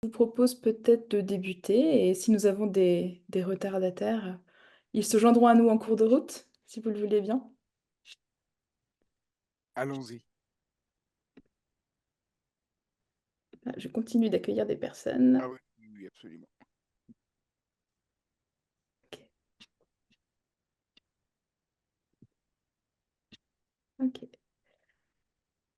Je vous propose peut-être de débuter et si nous avons des retardataires, ils se joindront à nous en cours de route, si vous le voulez bien. Allons-y. Ah, je continue d'accueillir des personnes. Ah oui, oui, oui, absolument. Ok. Ok.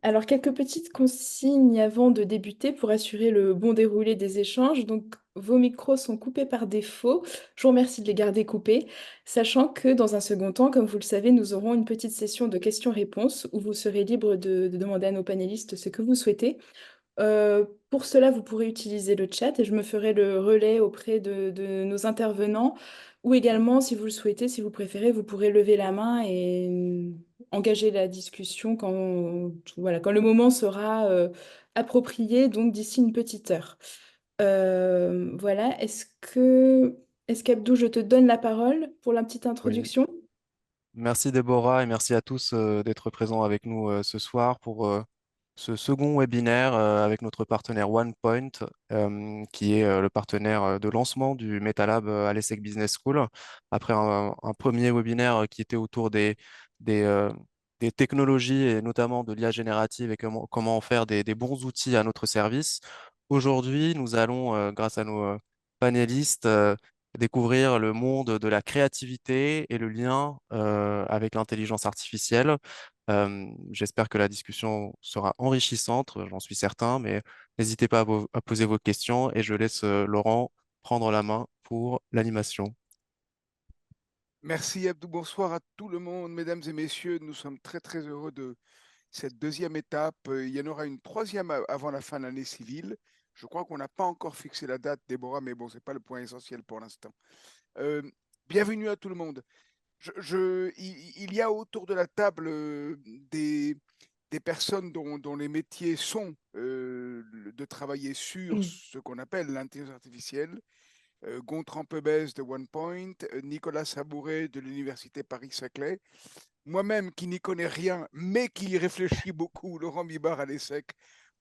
Alors, quelques petites consignes avant de débuter pour assurer le bon déroulé des échanges. Donc, vos micros sont coupés par défaut. Je vous remercie de les garder coupés, sachant que dans un second temps, comme vous le savez, nous aurons une petite session de questions-réponses où vous serez libre de demander à nos panélistes ce que vous souhaitez. Pour cela, vous pourrez utiliser le chat et je me ferai le relais auprès de nos intervenants. Ou également, si vous le souhaitez, si vous préférez, vous pourrez lever la main et engager la discussion voilà, quand le moment sera approprié, donc d'ici une petite heure. Voilà, est-ce qu'Abdou, je te donne la parole pour la petite Oui, introduction? merci Déborah et merci à tous d'être présents avec nous ce soir pour ce second webinaire avec notre partenaire OnePoint, qui est le partenaire de lancement du MetaLab à l'ESSEC Business School. Après un premier webinaire qui était autour des, euh, des technologies et notamment de l'IA générative et comment en faire des bons outils à notre service. Aujourd'hui, nous allons, grâce à nos panélistes, découvrir le monde de la créativité et le lien avec l'intelligence artificielle. J'espère que la discussion sera enrichissante, j'en suis certain, mais n'hésitez pas à poser vos questions et je laisse Laurent prendre la main pour l'animation. Merci Abdou, bonsoir à tout le monde, mesdames et messieurs. Nous sommes très très heureux de cette deuxième étape. Il y en aura une troisième avant la fin de l'année civile. Je crois qu'on n'a pas encore fixé la date, Déborah, mais bon, ce n'est pas le point essentiel pour l'instant. Euh, Bienvenue à tout le monde. Il y a autour de la table des personnes dont les métiers sont de travailler sur ce qu'on appelle l'intelligence artificielle. Gontran Pebès de OnePoint, Nicolas Sabouret de l'Université Paris-Saclay, moi-même qui n'y connais rien, mais qui y réfléchis beaucoup, Laurent Bibar à l'ESSEC,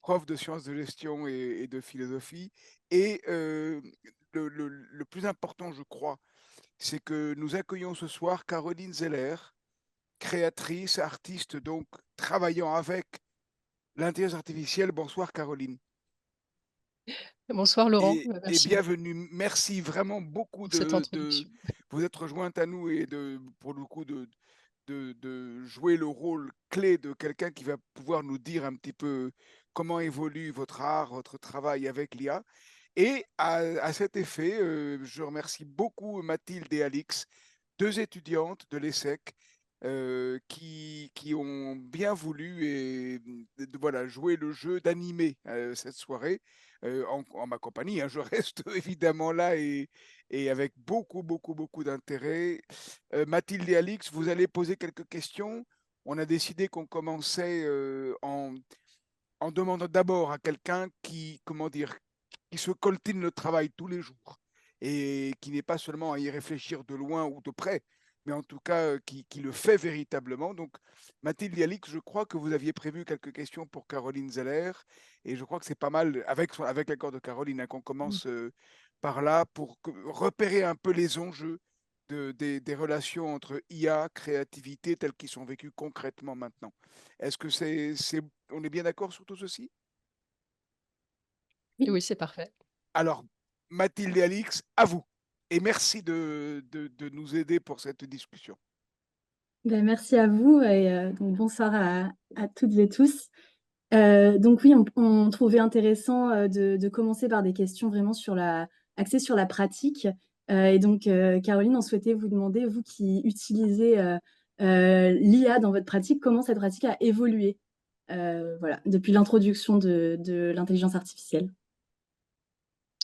prof de sciences de gestion et de philosophie. Et le plus important, je crois, c'est que nous accueillons ce soir Caroline Zeller, créatrice, artiste, donc travaillant avec l'intelligence artificielle. Bonsoir Caroline. Bonsoir Laurent, Et merci beaucoup bienvenue. Merci vraiment beaucoup pour cette de introduction. vous être rejointe à nous et pour le coup de jouer le rôle clé de quelqu'un qui va pouvoir nous dire un petit peu comment évolue votre art, votre travail avec l'IA. Et à cet effet, je remercie beaucoup Mathilde et Alix, deux étudiantes de l'ESSEC, qui ont bien voulu voilà, jouer le jeu d'animer cette soirée en ma compagnie. Hein. Je reste évidemment là et avec beaucoup, beaucoup, beaucoup d'intérêt. Mathilde et Alix, vous allez poser quelques questions. On a décidé qu'on commençait en demandant d'abord à quelqu'un qui, comment dire, qui se coltine le travail tous les jours et qui n'est pas seulement à y réfléchir de loin ou de près, mais en tout cas qui le fait véritablement. Donc, Mathilde Yalix, je crois que vous aviez prévu quelques questions pour Caroline Zeller et je crois que c'est pas mal, avec l'accord de Caroline, hein, qu'on commence par là pour repérer un peu les enjeux des relations entre IA, créativité, telles qu'ils sont vécues concrètement maintenant. Est-ce que on est bien d'accord sur tout ceci? Oui, oui, c'est parfait. Alors, Mathilde et Alix, à vous. Et merci de nous aider pour cette discussion. Ben, merci à vous et donc bonsoir à toutes et tous. Donc oui, on trouvait intéressant de commencer par des questions vraiment axées sur la pratique. Et donc, Caroline, on souhaitait vous demander, vous qui utilisez l'IA dans votre pratique, comment cette pratique a évolué voilà, depuis l'introduction de l'intelligence artificielle.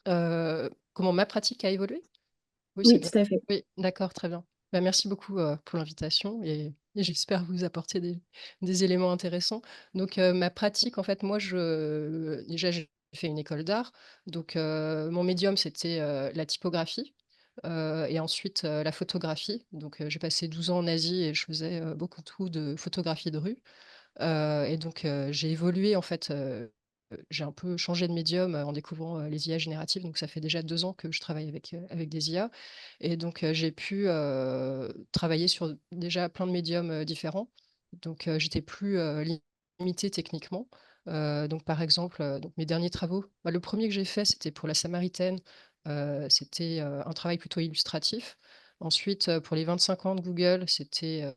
Comment ma pratique a évolué? Oui, c'est Oui, bien. tout à fait. Oui, d'accord, très bien. Bah, merci beaucoup pour l'invitation et j'espère vous apporter des éléments intéressants. Donc, ma pratique, en fait, moi, déjà, j'ai fait une école d'art. Donc, mon médium, c'était la typographie et ensuite la photographie. Donc, j'ai passé 12 ans en Asie et je faisais beaucoup de photographie de rue. Et donc, j'ai évolué, en fait, j'ai un peu changé de médium en découvrant les IA génératives. Donc, ça fait déjà 2 ans que je travaille avec des IA. Et donc, j'ai pu travailler sur déjà plein de médiums différents. Donc, j'étais plus limitée techniquement. Donc, par exemple, donc mes derniers travaux, le premier que j'ai fait, c'était pour la Samaritaine. C'était un travail plutôt illustratif. Ensuite, pour les 25 ans de Google, c'était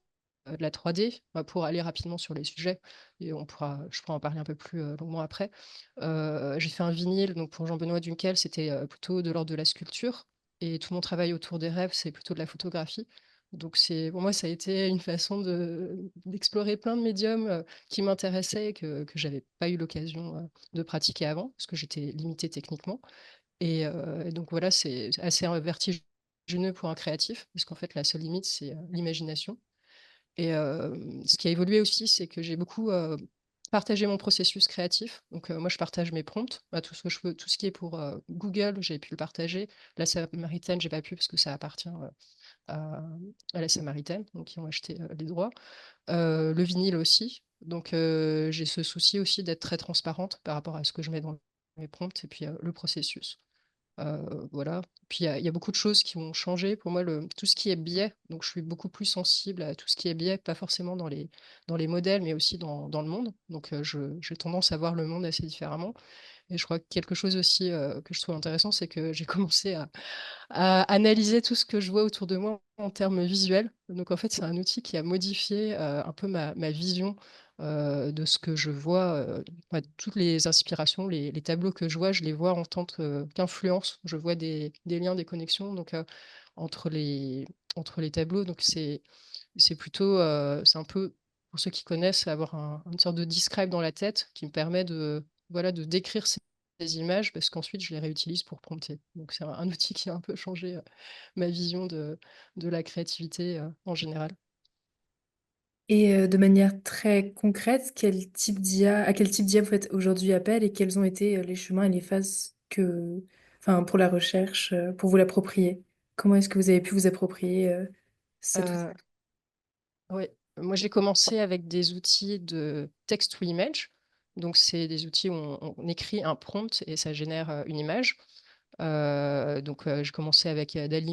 de la 3D, pour aller rapidement sur les sujets. Et je pourrai en parler un peu plus longuement après. J'ai fait un vinyle, donc pour Jean-Benoît Dunkel, c'était plutôt de l'ordre de la sculpture. Et tout mon travail autour des rêves, c'est plutôt de la photographie. Donc pour moi, ça a été une façon d'explorer plein de médiums qui m'intéressaient et que j'avais pas eu l'occasion de pratiquer avant, parce que j'étais limitée techniquement. Et donc voilà, c'est assez vertigineux pour un créatif, parce qu'en fait, la seule limite, c'est l'imagination. Et ce qui a évolué aussi, c'est que j'ai beaucoup partagé mon processus créatif. Donc moi, je partage mes prompts. Tout ce que je veux, tout ce qui est pour Google, j'ai pu le partager. La Samaritaine, j'ai pas pu parce que ça appartient à, à la Samaritaine, donc ils ont acheté les droits. Le vinyle aussi. Donc j'ai ce souci aussi d'être très transparente par rapport à ce que je mets dans mes prompts et puis le processus. Voilà. Puis il y a beaucoup de choses qui ont changé. Pour moi, tout ce qui est biais, donc je suis beaucoup plus sensible à tout ce qui est biais, pas forcément dans les modèles, mais aussi dans le monde. Donc j'ai tendance à voir le monde assez différemment. Et je crois que quelque chose aussi que je trouve intéressant, c'est que j'ai commencé à analyser tout ce que je vois autour de moi en termes visuels. Donc en fait, c'est un outil qui a modifié un peu ma vision de ce que je vois. Toutes les inspirations, les tableaux que je vois, je les vois en tant qu'influence. Je vois des liens, des connexions donc, entre entre les tableaux. Donc c'est plutôt, c'est un peu, pour ceux qui connaissent, avoir une sorte de describe dans la tête qui me permet voilà, de décrire ces images parce qu'ensuite je les réutilise pour prompter. Donc c'est un outil qui a un peu changé ma vision de la créativité en général. Et de manière très concrète, à quel type d'IA vous faites aujourd'hui appel et quels ont été les chemins et les phases enfin, pour la recherche, pour vous l'approprier? Comment est-ce que vous avez pu vous approprier cet outil? Euh, ouais. Moi j'ai commencé avec des outils de text to image. Donc c'est des outils où on écrit un prompt et ça génère une image. Donc, j'ai commencé avec DALL-E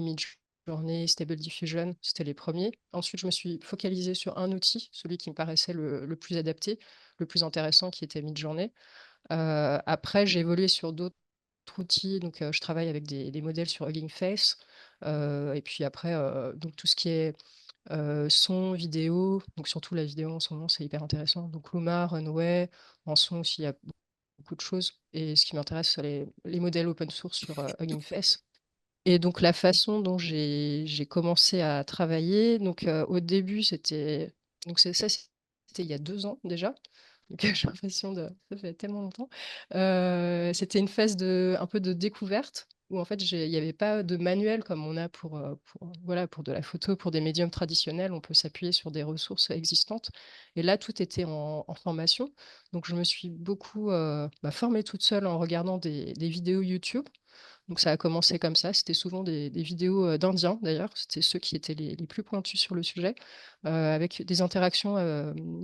Midjourney, Stable Diffusion, c'était les premiers. Ensuite, je me suis focalisée sur un outil, celui qui me paraissait le plus adapté, le plus intéressant, qui était Midjourney. Après, j'ai évolué sur d'autres outils. Donc, je travaille avec des modèles sur Hugging Face. Et puis après, donc tout ce qui est son, vidéo, donc surtout la vidéo en ce moment, c'est hyper intéressant. Donc Luma, Runway, en son aussi, il y a beaucoup de choses. Et ce qui m'intéresse, c'est les modèles open source sur Hugging Face. Et donc la façon dont j'ai commencé à travailler, donc au début, c'était il y a 2 ans déjà. Donc j'ai l'impression ça fait tellement longtemps. C'était une phase un peu de découverte où en fait il n'y avait pas de manuel comme on a voilà, pour de la photo, pour des médiums traditionnels, on peut s'appuyer sur des ressources existantes. Et là, tout était en formation. Donc je me suis beaucoup formée toute seule en regardant des vidéos YouTube. Donc ça a commencé comme ça. C'était souvent des vidéos d'Indiens, d'ailleurs. C'était ceux qui étaient les plus pointus sur le sujet, avec des interactions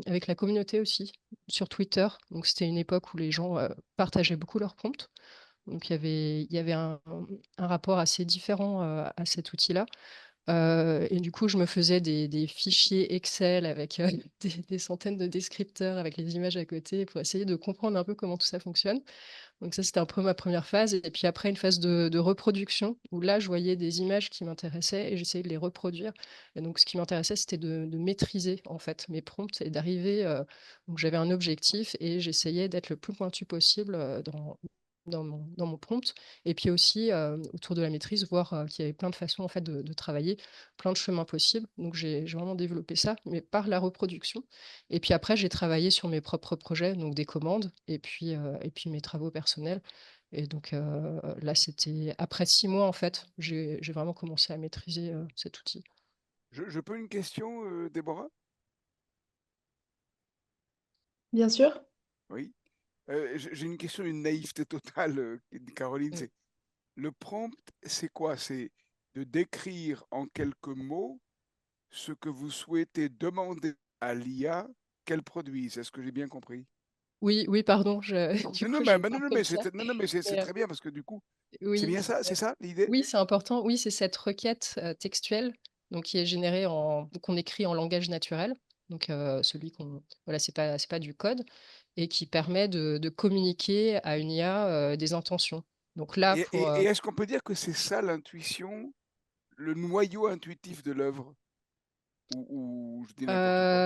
avec la communauté aussi, sur Twitter. Donc c'était une époque où les gens partageaient beaucoup leurs prompts. Donc il y avait un rapport assez différent à cet outil-là. Et du coup, je me faisais des fichiers Excel avec des centaines de descripteurs, avec les images à côté, pour essayer de comprendre un peu comment tout ça fonctionne. Donc ça, c'était un peu ma première phase. Et puis après, une phase de reproduction, où là, je voyais des images qui m'intéressaient et j'essayais de les reproduire. Et donc, ce qui m'intéressait, c'était de maîtriser, en fait, mes prompts et d'arriver... donc, j'avais un objectif et j'essayais d'être le plus pointu possible dans mon prompt. Et puis aussi, autour de la maîtrise, voir qu'il y avait plein de façons, en fait, de travailler, plein de chemins possibles. Donc, j'ai vraiment développé ça, mais par la reproduction. Et puis après, j'ai travaillé sur mes propres projets, donc des commandes, et puis mes travaux personnels. Et donc là, c'était après 6 mois, en fait, j'ai vraiment commencé à maîtriser cet outil. Je peux une question, Déborah? Bien sûr. Oui. J'ai une question, une naïveté totale, Caroline. Mm. C'est le prompt, c'est quoi? C'est de décrire en quelques mots ce que vous souhaitez demander à l'IA qu'elle produise. Est-ce que j'ai bien compris? Oui, oui, pardon, du Non, coup, non, je mais, parle non, comme ça. non, non, mais c'est Mais, très bien parce que du coup, c'est oui, bien ça, c'est ça l'idée? oui, c'est important. Oui, c'est cette requête textuelle, donc qui est générée qu'on écrit en langage naturel. Donc celui qu'on, voilà, c'est pas du code et qui permet de communiquer à une IA des intentions. Donc là, pour Et est-ce qu'on peut dire que c'est ça l'intuition, le noyau intuitif de l'œuvre? Ou je dis n'importe quoi?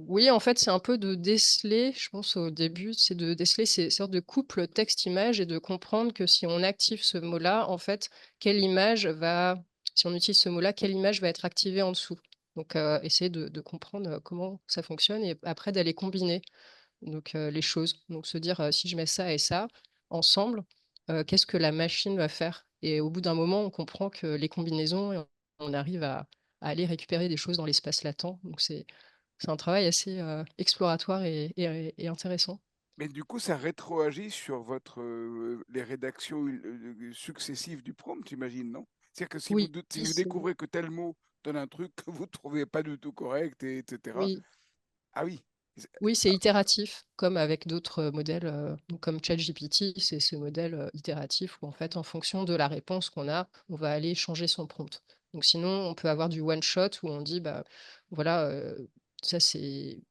Oui, en fait, c'est un peu de déceler, je pense au début, c'est de déceler ces sortes de couple texte-image et de comprendre que si on active ce mot-là, en fait, quelle image va, si on utilise ce mot-là, quelle image va être activée en dessous. Donc, essayer de comprendre comment ça fonctionne et après d'aller combiner donc, les choses. Donc, se dire, si je mets ça et ça ensemble, qu'est-ce que la machine va faire? Et au bout d'un moment, on comprend que les combinaisons, on arrive à aller récupérer des choses dans l'espace latent. Donc, c'est un travail assez exploratoire et intéressant. Mais du coup, ça rétroagit sur les rédactions successives du prompt, j'imagine, non? C'est-à-dire que Oui, si vous découvrez que tel mot donne un truc que vous ne trouvez pas du tout correct, etc. oui, Ah oui. oui, c'est itératif, comme avec d'autres modèles, comme ChatGPT, c'est ce modèle itératif où en fait, en fonction de la réponse qu'on a, on va aller changer son prompt. Donc sinon, on peut avoir du one shot où on dit, bah voilà, ça c'est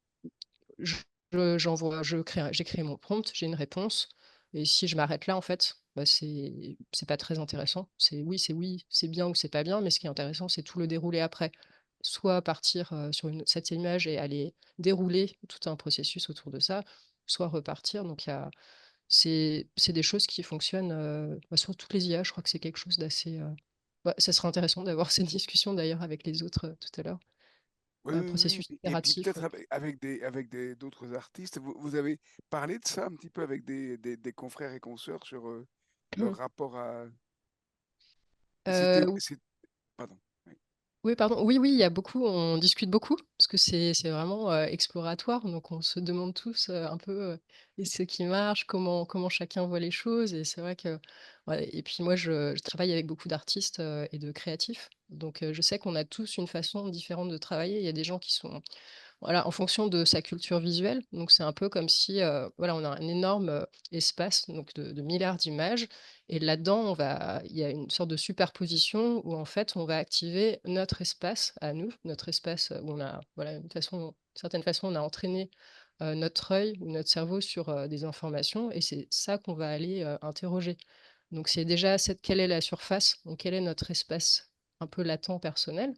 je j'ai créé mon prompt, j'ai une réponse et si je m'arrête là, en fait, bah, c'est pas très intéressant. C'est oui, c'est bien ou c'est pas bien, mais ce qui est intéressant, c'est tout le déroulé après. Soit partir, sur cette image et aller dérouler tout un processus autour de ça, soit repartir. Donc il y a c'est des choses qui fonctionnent, bah, sur toutes les IA. Je crois que c'est quelque chose d'assez, bah, ça serait intéressant d'avoir cette discussion d'ailleurs avec les autres, tout à l'heure. Oui, Un oui, oui. processus Et puis itératif, peut-être d'autres artistes. Vous avez parlé de ça un petit peu avec des confrères et consoeurs sur leur rapport à. Heu Pardon. Oui. Oui, pardon. Oui, oui, il y a beaucoup on discute beaucoup parce que c'est vraiment, exploratoire, donc on se demande tous, un peu, et ce qui marche, comment chacun voit les choses et c'est vrai que ouais et puis moi je travaille avec beaucoup d'artistes, et de créatifs, donc je sais qu'on a tous une façon différente de travailler. Il y a des gens qui sont voilà, en fonction de sa culture visuelle. Donc, c'est un peu comme si, voilà, on a un énorme espace donc de milliards d'images. Et là-dedans, il y a une sorte de superposition où en fait, on va activer notre espace à nous, notre espace où on a, voilà, d'une certaine façon, on a entraîné notre œil ou notre cerveau sur des informations. Et c'est ça qu'on va aller interroger. Donc, c'est déjà quelle est la surface, donc quel est notre espace un peu latent personnel.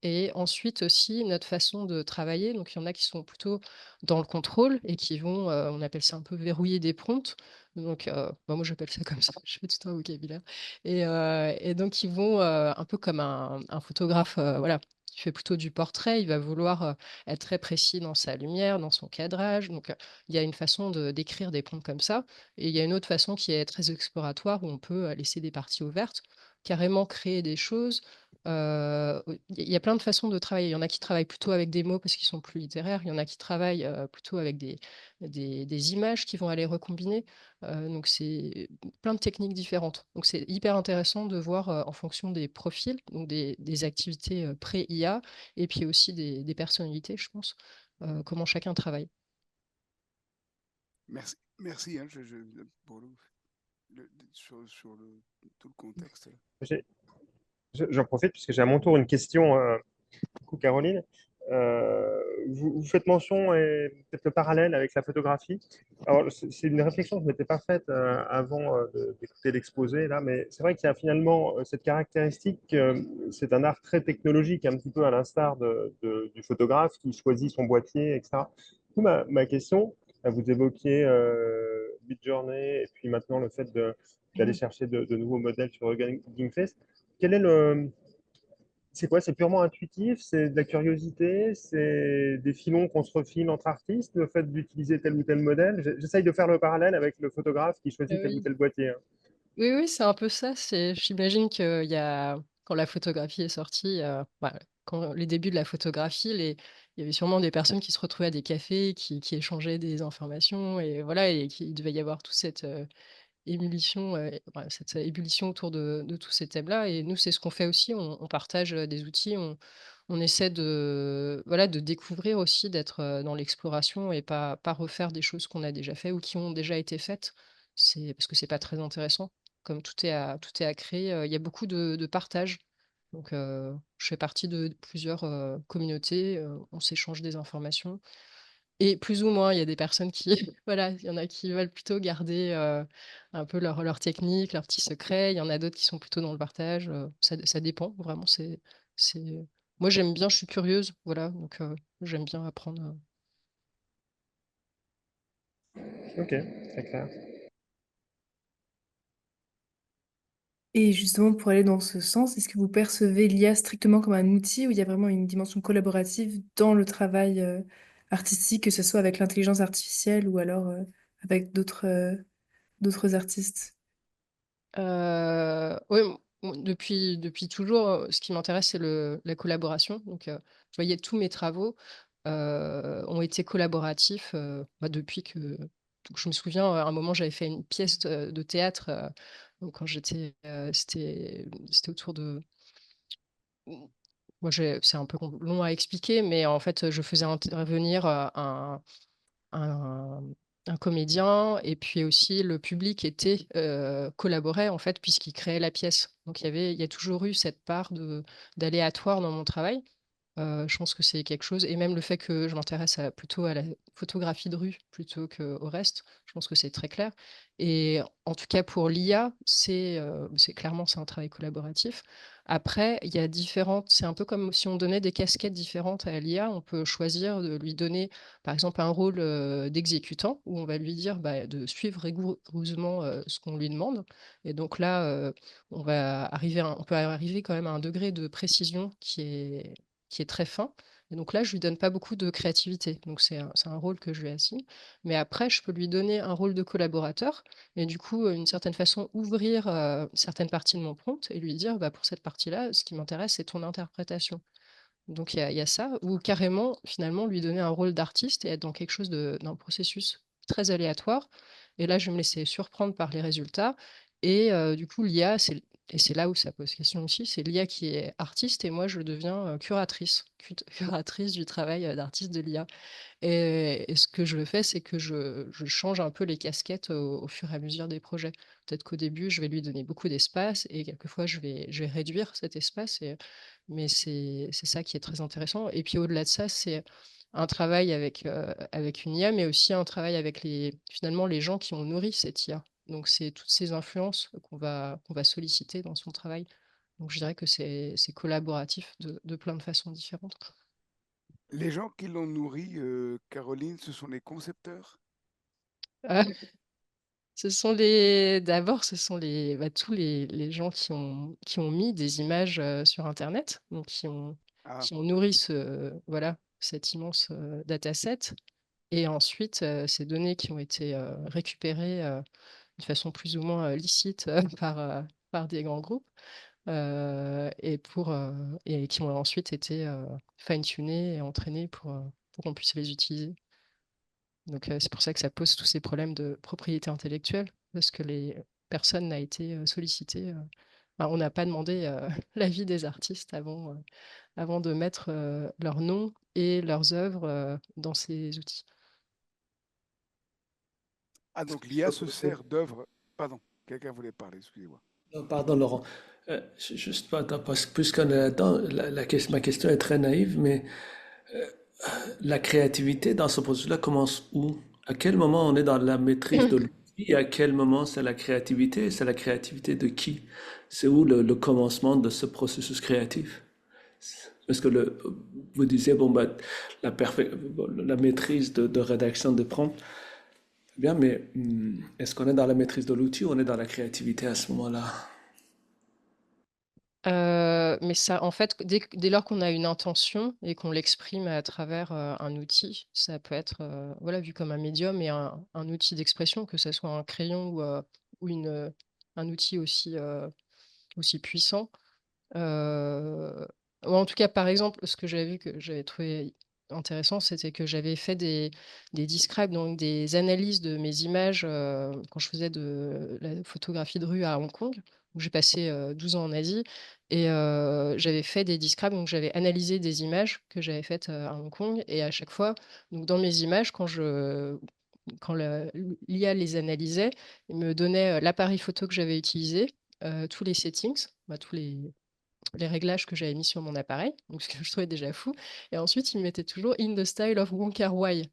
Et ensuite aussi notre façon de travailler, donc il y en a qui sont plutôt dans le contrôle et qui vont, on appelle ça un peu verrouiller des prompts. Donc, bah, moi j'appelle ça comme ça, je fais tout un vocabulaire et donc ils vont, un peu comme un photographe, voilà, qui fait plutôt du portrait, il va vouloir, être très précis dans sa lumière, dans son cadrage. Donc, il y a une façon de d'écrire des prompts comme ça et il y a une autre façon qui est très exploratoire où on peut, laisser des parties ouvertes, carrément créer des choses. Il y a plein de façons de travailler. Il y en a qui travaillent plutôt avec des mots parce qu'ils sont plus littéraires. Il y en a qui travaillent, plutôt avec des images qui vont aller recombiner. Donc c'est plein de techniques différentes. Donc c'est hyper intéressant de voir, en fonction des profils, donc des activités, pré-IA et puis aussi des personnalités, je pense, comment chacun travaille. Merci, merci hein, pour tout le contexte. J'ai- J'en profite puisque j'ai à mon tour une question, coucou Caroline. Vous faites mention et peut-être le parallèle avec la photographie. Alors, c'est une réflexion que je ne m'étais pas faite avant d'écouter l'exposé, là, mais c'est vrai qu'il y a finalement cette caractéristique, c'est un art très technologique, un petit peu à l'instar du photographe qui choisit son boîtier, etc. Du coup, ma question, vous évoquiez Midjourney et puis maintenant le fait d'aller chercher de nouveaux modèles sur Hugging Face. Quel est c'est quoi? C'est purement intuitif? C'est de la curiosité? C'est des filons qu'on se refile entre artistes, le fait d'utiliser tel ou tel modèle? J'essaye de faire le parallèle avec le photographe qui choisit tel ou Oui. tel boîtier, hein. Oui, oui, c'est un peu ça. J'imagine qu'il y a, quand la photographie est sortie, bah, quand les débuts de la photographie, il y avait sûrement des personnes qui se retrouvaient à des cafés, qui échangeaient des informations, et voilà, et qu'il devait y avoir toute cette ébullition, voilà, cette ébullition autour de tous ces thèmes-là. Et nous, c'est ce qu'on fait aussi. On partage des outils, on essaie de, voilà, de découvrir aussi, d'être dans l'exploration et pas refaire des choses qu'on a déjà fait ou qui ont déjà été faites. Parce que c'est pas très intéressant. Comme tout est à créer, il y a beaucoup de partage. Donc, je fais partie de plusieurs communautés, on s'échange des informations. Et plus ou moins, il y a des personnes qui, voilà, il y en a qui veulent plutôt garder un peu leur technique, leurs petits secrets. Il y en a d'autres qui sont plutôt dans le partage. Ça dépend, vraiment. C'est... Moi, j'aime bien, je suis curieuse, voilà, donc j'aime bien apprendre. Ok, très clair. Et justement, pour aller dans ce sens, est-ce que vous percevez l'IA strictement comme un outil où il y a vraiment une dimension collaborative dans le travail artistique, que ce soit avec l'intelligence artificielle ou alors avec d'autres artistes? Oui, depuis toujours, ce qui m'intéresse, c'est la collaboration. Donc, vous voyez, tous mes travaux ont été collaboratifs depuis que. Donc, je me souviens, à un moment, j'avais fait une pièce de théâtre. Donc, quand j'étais. C'était autour de. Moi, c'est un peu long à expliquer, mais en fait, je faisais intervenir un, un comédien et puis aussi le public collaborait en fait puisqu'il créait la pièce. Donc il y a toujours eu cette part d'aléatoire dans mon travail. Je pense que c'est quelque chose, et même le fait que je m'intéresse plutôt à la photographie de rue plutôt qu'au reste, je pense que c'est très clair. Et en tout cas pour l'IA, c'est un travail collaboratif. Après, il y a c'est un peu comme si on donnait des casquettes différentes à l'IA. On peut choisir de lui donner, par exemple, un rôle d'exécutant, où on va lui dire de suivre rigoureusement ce qu'on lui demande. Et donc là, on peut arriver quand même à un degré de précision qui est très fin. Et donc là, je lui donne pas beaucoup de créativité. Donc c'est un rôle que je lui assigne. Mais après, je peux lui donner un rôle de collaborateur et du coup, d'une certaine façon, ouvrir certaines parties de mon prompt et lui dire, pour cette partie-là, ce qui m'intéresse, c'est ton interprétation. Donc il y a ça, ou carrément, finalement, lui donner un rôle d'artiste et être dans quelque chose d'un processus très aléatoire. Et là, je vais me laisser surprendre par les résultats. Et du coup, et c'est là où ça pose question aussi, c'est l'IA qui est artiste et moi, je deviens curatrice du travail d'artiste de l'IA. Et ce que je fais, c'est que je change un peu les casquettes au fur et à mesure des projets. Peut-être qu'au début, je vais lui donner beaucoup d'espace et quelquefois, je vais réduire cet espace. Mais c'est ça qui est très intéressant. Et puis au-delà de ça, c'est un travail avec une IA, mais aussi un travail avec finalement les gens qui ont nourri cette IA. Donc c'est toutes ces influences qu'on va solliciter dans son travail. Donc je dirais que c'est collaboratif de plein de façons différentes. Les gens qui l'ont nourri, Caroline, ce sont les concepteurs? Euh, D'abord, ce sont tous les gens qui ont mis des images sur Internet, donc Ah, qui ont nourri voilà, cet immense dataset. Et ensuite, ces données qui ont été récupérées de façon plus ou moins licite par des grands groupes et qui ont ensuite été fine-tunées et entraînées pour qu'on puisse les utiliser. Donc, c'est pour ça que ça pose tous ces problèmes de propriété intellectuelle, parce que personne n'a été sollicité. On n'a pas demandé l'avis des artistes avant de mettre leur nom et leurs œuvres dans ces outils. ah, donc l'IA se sert d'œuvres. Pardon, quelqu'un voulait parler, excusez-moi. Non, pardon Laurent. Juste pas, parce que plus qu'on est là-dedans, ma question est très naïve, mais la créativité dans ce processus-là commence où? À quel moment on est dans la maîtrise de l'outil et à quel moment c'est la créativité? C'est la créativité de qui? C'est où le commencement de ce processus créatif? Parce que vous disiez, bon, la maîtrise de rédaction de prompt, bien, mais est-ce qu'on est dans la maîtrise de l'outil ou on est dans la créativité à ce moment-là? Mais ça, en fait, dès lors qu'on a une intention et qu'on l'exprime à travers un outil, ça peut être voilà, vu comme un médium et un outil d'expression, que ce soit un crayon ou un outil aussi puissant. Ou en tout cas, par exemple, ce que j'avais vu que j'avais trouvé intéressant, c'était que j'avais fait des describes, donc des analyses de mes images quand je faisais de la photographie de rue à Hong Kong. où j'ai passé 12 ans en Asie et j'avais fait des Describe, donc j'avais analysé des images que j'avais faites à Hong Kong et à chaque fois, donc dans mes images, quand l'IA les analysait, il me donnait l'appareil photo que j'avais utilisé, tous les settings, tous les réglages que j'avais mis sur mon appareil, donc ce que je trouvais déjà fou. Et ensuite, il me mettait toujours in the style of Wong Kar-wai.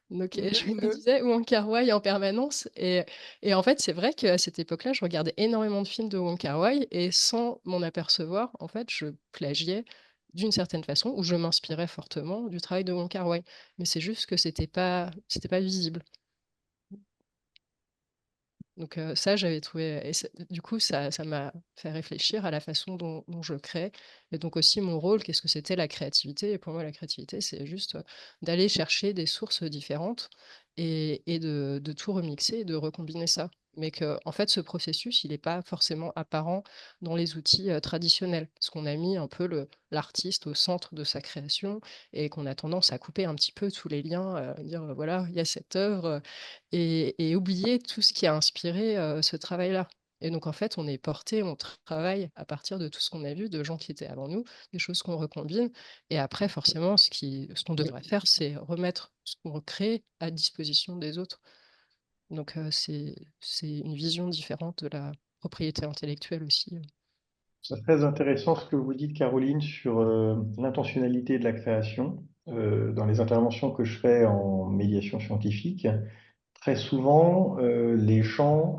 Donc, je me disais Wong Kar-wai en permanence. Et en fait, c'est vrai qu'à cette époque-là, je regardais énormément de films de Wong Kar-wai et sans m'en apercevoir, en fait, je plagiais d'une certaine façon ou je m'inspirais fortement du travail de Wong Kar-wai. Mais c'est juste que c'était pas visible. Donc ça, j'avais trouvé et du coup, ça m'a fait réfléchir à la façon dont je crée et donc aussi mon rôle, qu'est-ce que c'était la créativité? Et pour moi, la créativité, c'est juste, d'aller chercher des sources différentes et de tout remixer et de recombiner ça. Mais qu'en fait, ce processus, il est pas forcément apparent dans les outils, traditionnels. Parce qu'on a mis un peu l'artiste au centre de sa création et qu'on a tendance à couper un petit peu tous les liens, dire, «Voilà, il y a cette œuvre, et oublier tout ce qui a inspiré, ce travail-là. Et donc en fait, on est porté, on travaille à partir de tout ce qu'on a vu, de gens qui étaient avant nous, des choses qu'on recombine et après forcément ce qu'on devrait faire, c'est remettre ce qu'on crée à disposition des autres. Donc c'est une vision différente de la propriété intellectuelle aussi. C'est très intéressant ce que vous dites, Caroline, sur l'intentionnalité de la création. Dans les interventions que je fais en médiation scientifique, très souvent, les gens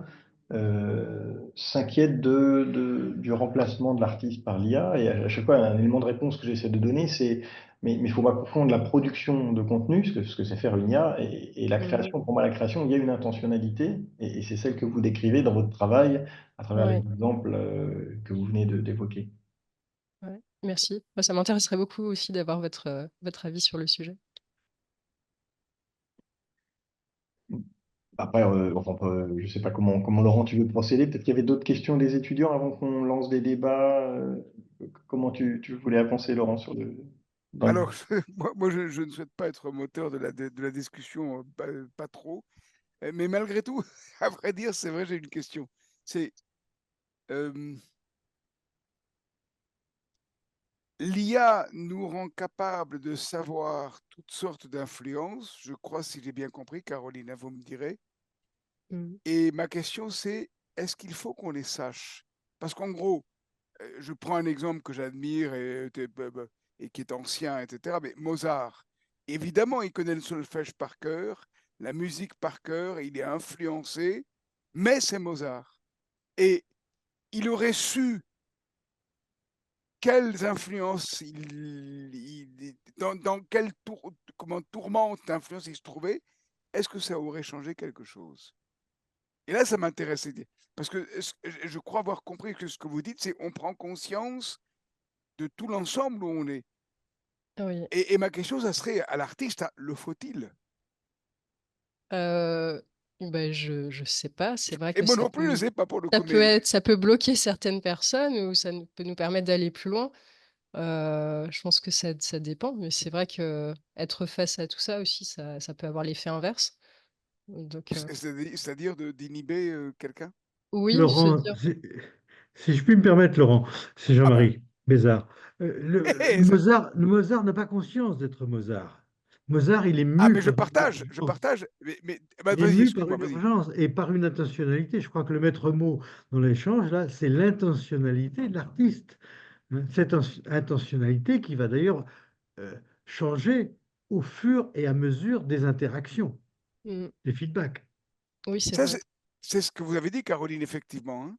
s'inquiètent du remplacement de l'artiste par l'IA. Et à chaque fois, un élément de réponse que j'essaie de donner, c'est mais il ne faut pas confondre la production de contenu, ce que c'est faire une IA, et la Mmh. création. Pour moi, la création, il y a une intentionnalité, et c'est celle que vous décrivez dans votre travail à travers les Ouais, exemples que vous venez d'évoquer. ouais. Merci. Moi, ça m'intéresserait beaucoup aussi d'avoir votre avis sur le sujet. Après, enfin, je ne sais pas comment Laurent, tu veux procéder. Peut-être qu'il y avait d'autres questions des étudiants avant qu'on lance des débats. Comment tu voulais avancer, Laurent, dans le... Alors, moi, je ne souhaite pas être moteur de la discussion, pas trop. Mais malgré tout, à vrai dire, c'est vrai, j'ai une question. C'est l'IA nous rend capable de savoir toutes sortes d'influences, je crois, si j'ai bien compris, Caroline, vous me direz. Mmh. Et ma question, c'est est-ce qu'il faut qu'on les sache? Parce qu'en gros, je prends un exemple que j'admire et qui est ancien, etc. Mais Mozart, évidemment, il connaît le solfège par cœur, la musique par cœur, il est influencé, mais c'est Mozart. Et il aurait su quelles influences, dans quelle tourmente d'influence il se trouvait, est-ce que ça aurait changé quelque chose? Et là, ça m'intéressait, parce que je crois avoir compris que ce que vous dites, c'est on prend conscience de tout l'ensemble où on est. Oui. Et ma question, ça serait à l'artiste, le faut-il? Je sais pas, c'est vrai Et que moi non plus, je ne sais pas pour le coup, ça peut bloquer certaines personnes ou peut nous permettre d'aller plus loin. Je pense que ça dépend, mais c'est vrai que être face à tout ça aussi, ça peut avoir l'effet inverse. Donc c'est-à-dire d'inhiber quelqu'un? oui, se Laurent, dire si je puis me permettre, Laurent, c'est Ah ben, Jean-Marie Bézard. ça- Mozart n'a pas conscience d'être Mozart. Mozart, il est ah, mu mais par une je urgence. partage, bah, Il est vas-y, mu par excuse-moi, une vas-y. urgence et par une intentionnalité. Je crois que le maître mot dans l'échange, là, c'est l'intentionnalité de l'artiste. Hein. Cette intentionnalité qui va d'ailleurs euh, changer au fur et à mesure des interactions, mm, des feedbacks. oui, c'est Ça, vrai. c'est ce que vous avez dit, Caroline, effectivement, hein.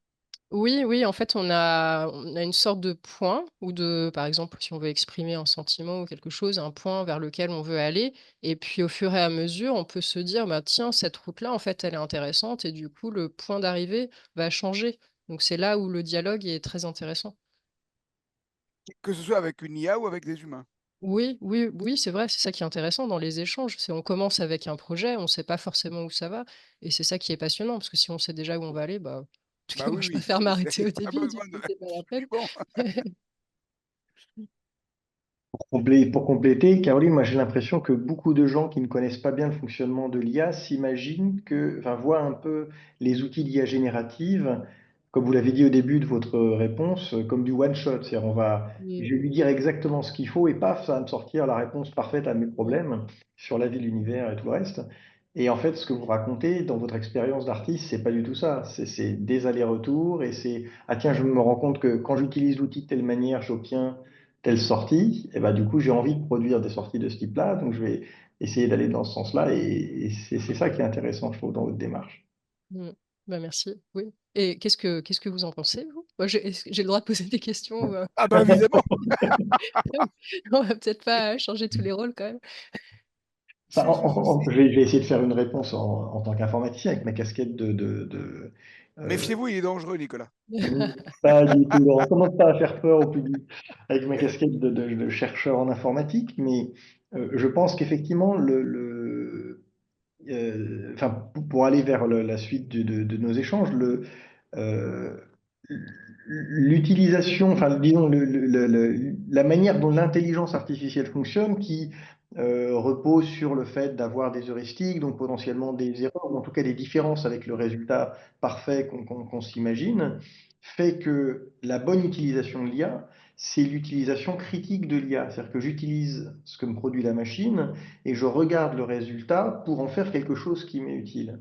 Oui, oui, en fait, on a une sorte de point ou par exemple, si on veut exprimer un sentiment ou quelque chose, un point vers lequel on veut aller. Et puis, au fur et à mesure, on peut se dire, bah, tiens, cette route-là, en fait, elle est intéressante. Et du coup, le point d'arrivée va changer. Donc, c'est là où le dialogue est très intéressant. Que ce soit avec une IA ou avec des humains. Oui, oui, oui, c'est vrai, c'est ça qui est intéressant dans les échanges. C'est on commence avec un projet, on ne sait pas forcément où ça va. Et c'est ça qui est passionnant, parce que si on sait déjà où on va aller, bah, en tout cas, Bah moi, oui, je oui, préfère m'arrêter au pas début, du besoin coup, c'est pas la peine. bon. Pour compléter, Caroline, moi j'ai l'impression que beaucoup de gens qui ne connaissent pas bien le fonctionnement de l'IA s'imaginent enfin, voient un peu les outils d'IA générative comme vous l'avez dit au début de votre réponse, comme du one-shot. C'est-à-dire, Mm. je vais lui dire exactement ce qu'il faut et paf, ça va me sortir la réponse parfaite à mes problèmes sur la vie, l'univers et tout le reste. Et en fait, ce que vous racontez dans votre expérience d'artiste, c'est pas du tout ça. C'est des allers-retours et c'est, ah tiens, je me rends compte que quand j'utilise l'outil de telle manière, j'obtiens telle sortie. Et ben, du coup, j'ai envie de produire des sorties de ce type-là. Donc, je vais essayer d'aller dans ce sens-là. Et c'est ça qui est intéressant, je trouve, dans votre démarche. Mm. Bah, merci. Oui. Et qu'est-ce que vous en pensez, vous? Moi, j'ai le droit de poser des questions ou, Ah ben évidemment. on va peut-être pas changer tous les rôles quand même. Enfin, je vais essayer de faire une réponse en tant qu'informaticien avec ma casquette Méfiez-vous, il est dangereux, Nicolas. pas du tout. On commence pas à faire peur au public avec ma casquette de chercheur en informatique, mais je pense qu'effectivement, enfin, pour aller vers la suite de nos échanges, euh, l'utilisation, enfin, disons, la manière dont l'intelligence artificielle fonctionne, qui repose sur le fait d'avoir des heuristiques, donc potentiellement des erreurs, ou en tout cas des différences avec le résultat parfait qu'on s'imagine, fait que la bonne utilisation de l'IA, c'est l'utilisation critique de l'IA. C'est-à-dire que j'utilise ce que me produit la machine et je regarde le résultat pour en faire quelque chose qui m'est utile.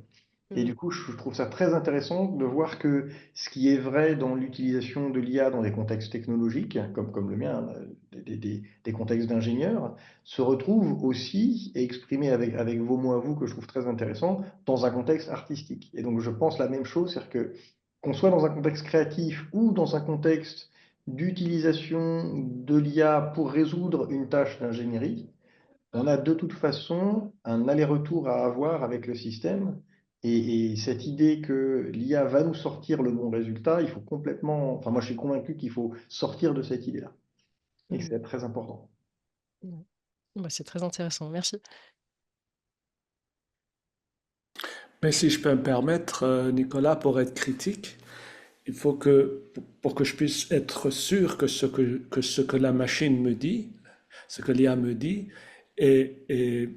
Et Mm. du coup, je trouve ça très intéressant de voir que ce qui est vrai dans l'utilisation de l'IA dans des contextes technologiques, comme le mien, des contextes d'ingénieurs, se retrouve aussi et exprimé avec vos mots à vous, que je trouve très intéressant, dans un contexte artistique. Et donc, je pense la même chose, c'est-à-dire que qu'on soit dans un contexte créatif ou dans un contexte d'utilisation de l'IA pour résoudre une tâche d'ingénierie, on a de toute façon un aller-retour à avoir avec le système. Et cette idée que l'IA va nous sortir le bon résultat, il faut complètement, enfin moi je suis convaincu qu'il faut sortir de cette idée-là et que Mm. c'est très important. Mm. Bah, c'est très intéressant. Merci. Mais si je peux me permettre, Nicolas, pour être critique, il faut pour que je puisse être sûr que ce que la machine me dit, ce que l'IA me dit, est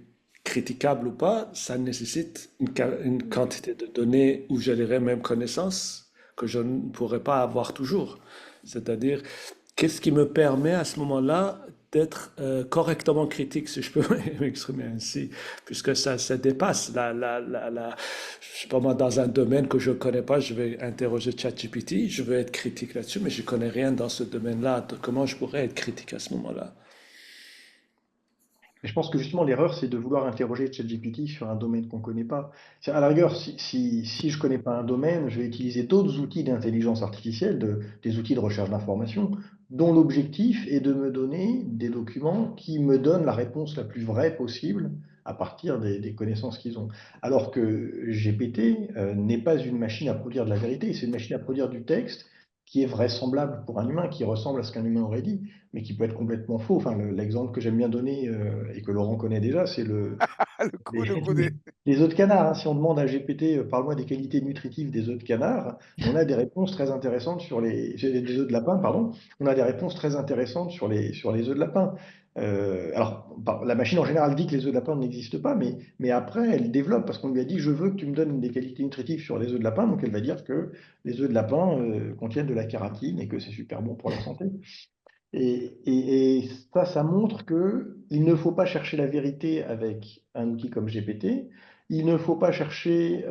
critiquable ou pas, ça nécessite une quantité de données où j'ai les mêmes connaissances que je ne pourrais pas avoir toujours. C'est-à-dire, qu'est-ce qui me permet à ce moment-là d'être correctement critique, si je peux m'exprimer ainsi, puisque ça dépasse je sais pas moi, dans un domaine que je ne connais pas, je vais interroger ChatGPT, je vais être critique là-dessus, mais je ne connais rien dans ce domaine-là. Comment je pourrais être critique à ce moment-là? Et je pense que justement l'erreur, c'est de vouloir interroger ChatGPT sur un domaine qu'on ne connaît pas. À la rigueur, si je ne connais pas un domaine, je vais utiliser d'autres outils d'intelligence artificielle, des outils de recherche d'information, dont l'objectif est de me donner des documents qui me donnent la réponse la plus vraie possible à partir des connaissances qu'ils ont. Alors que GPT n'est pas une machine à produire de la vérité, c'est une machine à produire du texte qui est vraisemblable pour un humain, qui ressemble à ce qu'un humain aurait dit, mais qui peut être complètement faux. Enfin, l'exemple que j'aime bien donner et que Laurent connaît déjà, c'est les, Le coup des... les œufs de canard. Hein. Si on demande à GPT, parle-moi des qualités nutritives des œufs de canard, on a des réponses très intéressantes sur des œufs de lapin, pardon. On a des réponses très intéressantes sur les œufs de lapin. Alors, la machine en général dit que les œufs de lapin n'existent pas, mais après, elle développe parce qu'on lui a dit, je veux que tu me donnes des qualités nutritives sur les œufs de lapin. Donc, elle va dire que les œufs de lapin contiennent de la kératine et que c'est super bon pour la santé. Et ça montre que il ne faut pas chercher la vérité avec un outil comme GPT. Il ne faut pas chercher,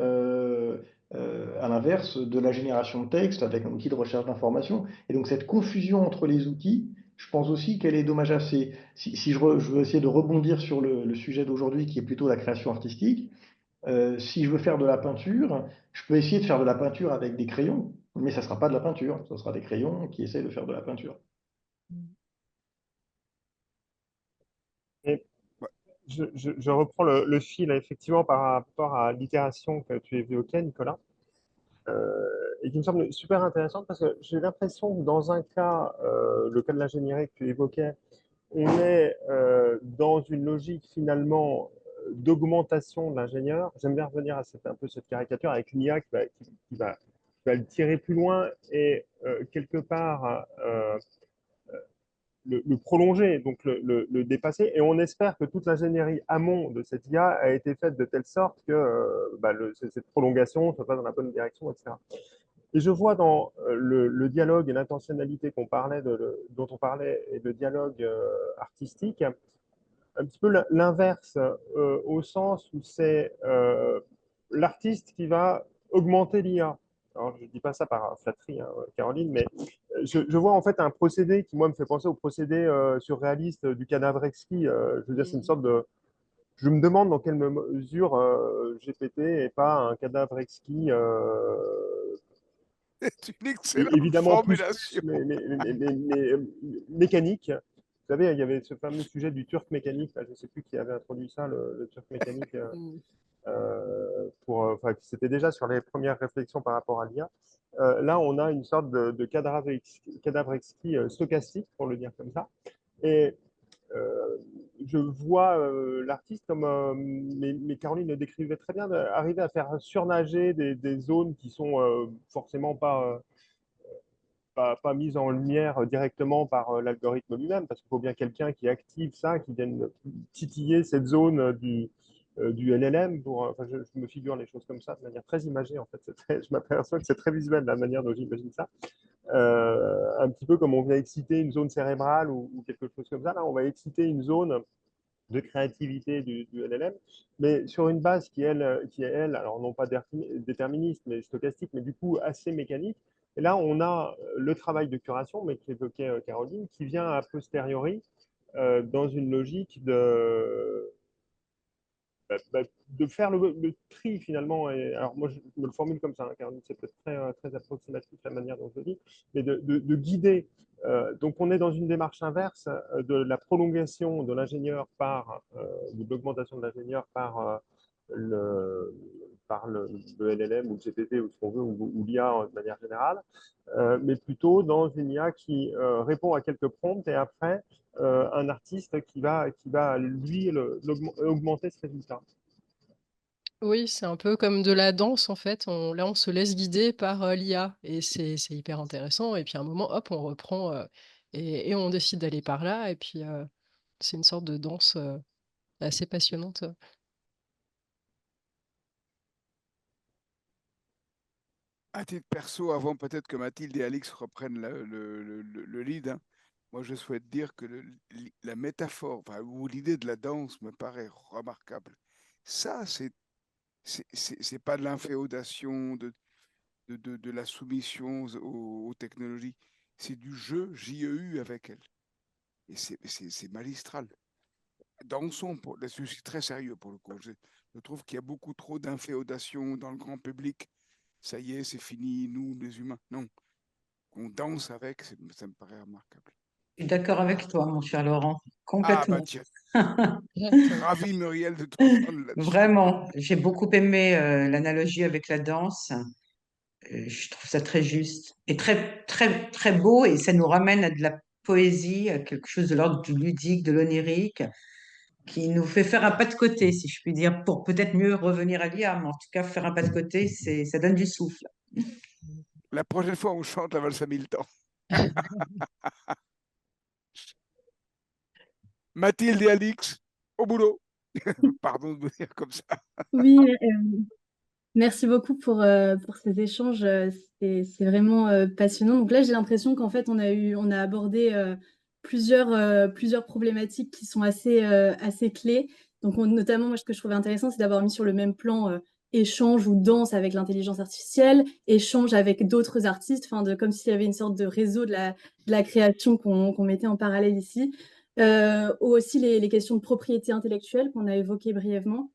à l'inverse, de la génération de texte avec un outil de recherche d'information. Et donc cette confusion entre les outils, je pense aussi qu'elle est dommageable. Si je veux essayer de rebondir sur le sujet d'aujourd'hui, qui est plutôt la création artistique, si je veux faire de la peinture, je peux essayer de faire de la peinture avec des crayons, mais ça ne sera pas de la peinture, ce sera des crayons qui essaient de faire de la peinture. Et Ouais. je reprends le fil effectivement par rapport à l'itération que tu évoquais, Nicolas, et qui me semble super intéressante parce que j'ai l'impression que dans un cas, le cas de l'ingénierie que tu évoquais, on est dans une logique finalement d'augmentation de l'ingénieur. J'aime bien revenir à un peu cette caricature avec l'IA qui va le tirer plus loin et quelque part le prolonger, donc le dépasser. Et on espère que toute l'ingénierie amont de cette IA a été faite de telle sorte que cette prolongation soit pas dans la bonne direction, etc. Et je vois dans le dialogue et l'intentionnalité dont on parlait, et le dialogue artistique, un petit peu l'inverse, au sens où c'est l'artiste qui va augmenter l'IA. Alors, je ne dis pas ça par flatterie, hein, Caroline, mais je vois en fait un procédé qui, moi, me fait penser au procédé surréaliste du cadavre exquis. Je veux dire, c'est une sorte de... Je me demande dans quelle mesure GPT n'est pas un cadavre exquis, C'est une excellente évidemment formulation. mais mécanique. Vous savez, il y avait ce fameux sujet du turc mécanique, là, je ne sais plus qui avait introduit ça, le turc mécanique, c'était déjà sur les premières réflexions par rapport à l'IA. Là, on a une sorte de cadavre exquis stochastique, pour le dire comme ça. Et je vois l'artiste comme, mais Caroline le décrivait très bien, arriver à faire surnager des zones qui sont forcément pas mise en lumière directement par l'algorithme lui-même, parce qu'il faut bien quelqu'un qui active ça, qui vienne titiller cette zone du LLM. Enfin, je me figure les choses comme ça de manière très imagée. En fait, je m'aperçois que c'est très visuel la manière dont j'imagine ça. Un petit peu comme on vient exciter une zone cérébrale ou quelque chose comme ça. Là, on va exciter une zone de créativité du LLM, mais sur une base qui est, elle, alors non pas déterministe, mais stochastique, mais du coup assez mécanique. Et là, on a le travail de curation, mais qu'évoquait Caroline, qui vient a posteriori dans une logique de faire le tri finalement. Et, alors moi, je me le formule comme ça, hein, car c'est peut-être très approximatif la manière dont je le dis, mais de guider. Donc on est dans une démarche inverse de la prolongation de l'ingénieur ou de l'augmentation de l'ingénieur le, par le LLM ou le GPT ou ce qu'on veut, ou l'IA de manière générale, mais plutôt dans une IA qui répond à quelques prompts et après un artiste qui va lui, augmenter ce résultat. Oui, c'est un peu comme de la danse en fait. Là, on se laisse guider par l'IA et c'est hyper intéressant. Et puis à un moment, hop, on reprend et on décide d'aller par là. Et puis c'est une sorte de danse assez passionnante. À titre perso, avant peut-être que Mathilde et Alix reprennent le lead, hein, moi je souhaite dire que la métaphore, enfin, ou l'idée de la danse me paraît remarquable. Ça, c'est pas de l'inféodation, de la soumission aux technologies. C'est du jeu JEU avec elle. Et c'est magistral. Dansons, je suis très sérieux pour le coup. Je trouve qu'il y a beaucoup trop d'inféodation dans le grand public. Ça y est, c'est fini, nous, les humains. Non, qu'on danse avec, ça me paraît remarquable. Je suis d'accord avec toi, mon cher Laurent, Ah, bah complètement. tiens, ravi, Muriel, de t'entendre là-dessus. Vraiment, j'ai beaucoup aimé l'analogie avec la danse. Je trouve ça très juste et très, très, très beau et ça nous ramène à de la poésie, à quelque chose de l'ordre du ludique, de l'onirique, qui nous fait faire un pas de côté, si je puis dire, pour peut-être mieux revenir à l'IA, mais en tout cas, faire un pas de côté, ça donne du souffle. La prochaine fois, on chante la valse à 1000 temps. Mathilde et Alix, au boulot. Pardon de vous dire comme ça. Oui, merci beaucoup pour ces échanges. C'est vraiment passionnant. Donc là, j'ai l'impression qu'en fait, on a abordé plusieurs problématiques qui sont assez clés. Donc, notamment, moi, ce que je trouvais intéressant, c'est d'avoir mis sur le même plan échange ou danse avec l'intelligence artificielle, échange avec d'autres artistes, comme s'il y avait une sorte de réseau de la création qu'on mettait en parallèle ici. Ou aussi les questions de propriété intellectuelle qu'on a évoquées brièvement.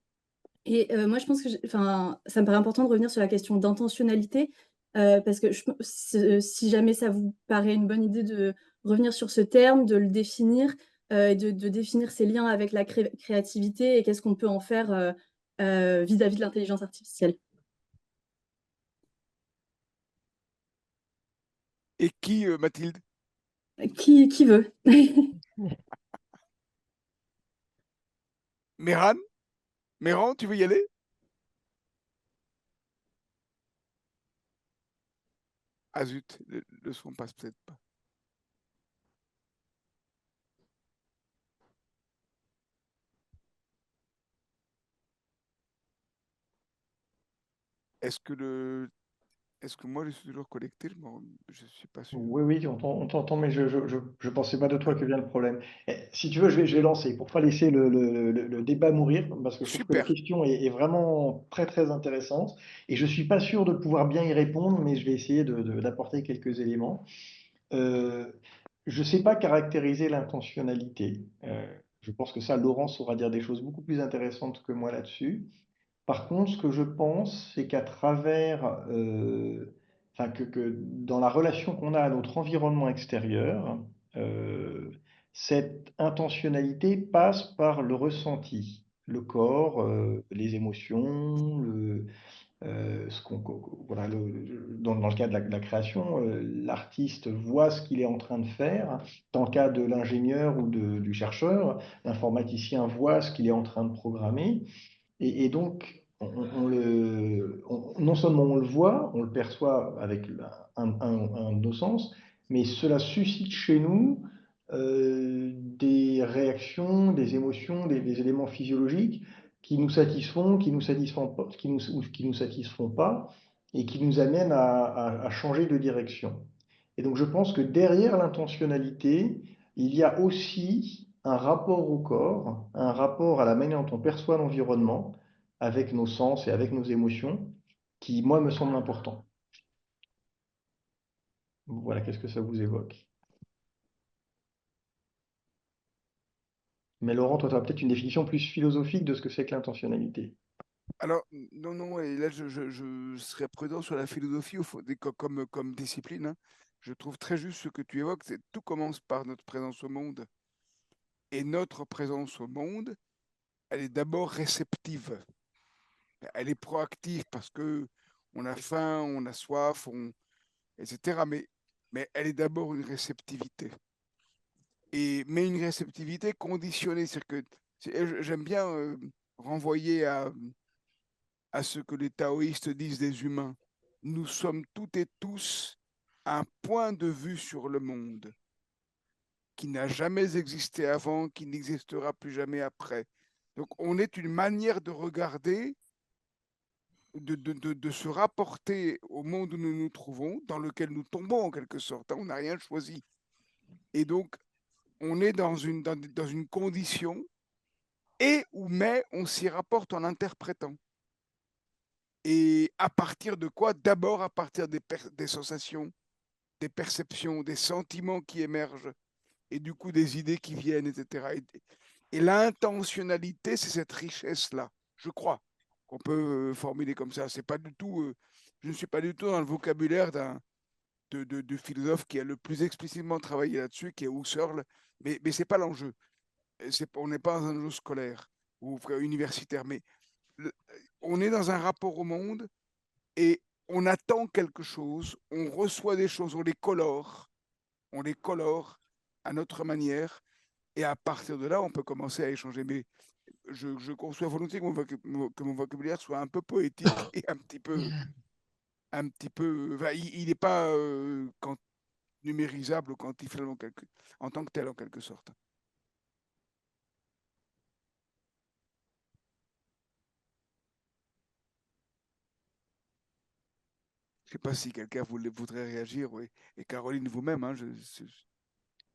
Et moi, je pense que ça me paraît important de revenir sur la question d'intentionnalité, parce que si jamais ça vous paraît une bonne idée de revenir sur ce terme, de le définir, et de définir ses liens avec la créativité et qu'est-ce qu'on peut en faire vis-à-vis de l'intelligence artificielle. Et qui, Mathilde? Qui veut? Méran, tu veux y aller? Ah zut, le son passe peut-être pas. Est-ce que Est-ce que moi je suis toujours connecté? Je suis pas sûr. Oui, oui, on t'entend, mais je pensais pas de toi que vient le problème. Si tu veux, je vais lancer pour pas laisser le débat mourir, parce que je trouve que la Super. question est vraiment très, très intéressante. Et je suis pas sûr de pouvoir bien y répondre, mais je vais essayer d'apporter quelques éléments. Euh, je sais pas caractériser l'intentionnalité. Je pense que ça, Laurent saura dire des choses beaucoup plus intéressantes que moi là-dessus. Par contre, ce que je pense, c'est qu'à travers, enfin que dans la relation qu'on a à notre environnement extérieur, euh, cette intentionnalité passe par le ressenti, le corps, les émotions, voilà, dans le cas de la création, l'artiste voit ce qu'il est en train de faire. Dans le cas de l'ingénieur ou du chercheur, l'informaticien voit ce qu'il est en train de programmer. Et donc, non seulement on le voit, on le perçoit avec un de nos sens, mais cela suscite chez nous des réactions, des émotions, des éléments physiologiques qui nous satisfont, qui nous satisfont pas, qui nous satisfont pas, et qui nous amènent à changer de direction. Et donc, je pense que derrière l'intentionnalité, il y a aussi un rapport au corps, un rapport à la manière dont on perçoit l'environnement, avec nos sens et avec nos émotions, qui, moi, me semble important. Voilà, qu'est-ce que ça vous évoque? Mais Laurent, toi, tu as peut-être une définition plus philosophique de ce que c'est que l'intentionnalité. Alors, non, non, et là, je serais prudent sur la philosophie comme discipline, hein. Je trouve très juste ce que tu évoques, c'est tout commence par notre présence au monde. Et notre présence au monde, elle est d'abord réceptive. Elle est proactive parce que on a faim, on a soif, etc. Mais elle est d'abord une réceptivité. Mais une réceptivité conditionnée. J'aime bien renvoyer à ce que les taoïstes disent des humains. Nous sommes toutes et tous un point de vue sur le monde qui n'a jamais existé avant, qui n'existera plus jamais après. Donc on est une manière de regarder, de se rapporter au monde où nous nous trouvons, dans lequel nous tombons en quelque sorte, hein. On n'a rien choisi. Et donc on est dans une condition mais on s'y rapporte en interprétant. Et à partir de quoi? D'abord à partir des sensations, des perceptions, des sentiments qui émergent, et du coup des idées qui viennent, etc. Et l'intentionnalité, c'est cette richesse-là, je crois, qu'on peut formuler comme ça. C'est pas du tout, je ne suis pas du tout dans le vocabulaire de philosophe qui a le plus explicitement travaillé là-dessus, qui est Husserl, mais ce n'est pas l'enjeu. On n'est pas dans un enjeu scolaire ou universitaire, mais on est dans un rapport au monde et on attend quelque chose, on reçoit des choses, on les colore à notre manière, et à partir de là, on peut commencer à échanger. Mais je conçois volontiers que mon vocabulaire soit un peu poétique et un petit peu. Enfin, il n'est pas numérisable ou quantifiable en tant que tel, en quelque sorte. Je ne sais pas si quelqu'un voudrait réagir, oui. Et Caroline, vous-même, hein,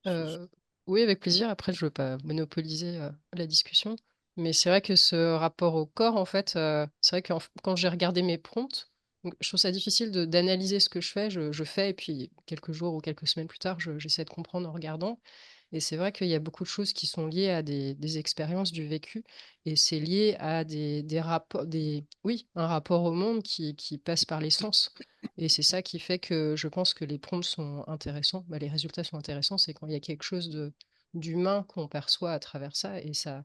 Euh, oui, avec plaisir. Après, je veux pas monopoliser la discussion, mais c'est vrai que ce rapport au corps, en fait, c'est vrai que quand j'ai regardé mes prompts, donc, je trouve ça difficile d'analyser ce que je fais. Je fais et puis quelques jours ou quelques semaines plus tard, j'essaie de comprendre en regardant. Et c'est vrai qu'il y a beaucoup de choses qui sont liées à des expériences du vécu, et c'est lié à des rapports, oui, un rapport au monde qui passe par les sens. Et c'est ça qui fait que je pense que les prompts sont intéressants. Bah, les résultats sont intéressants, c'est quand il y a quelque chose d'humain qu'on perçoit à travers ça, et ça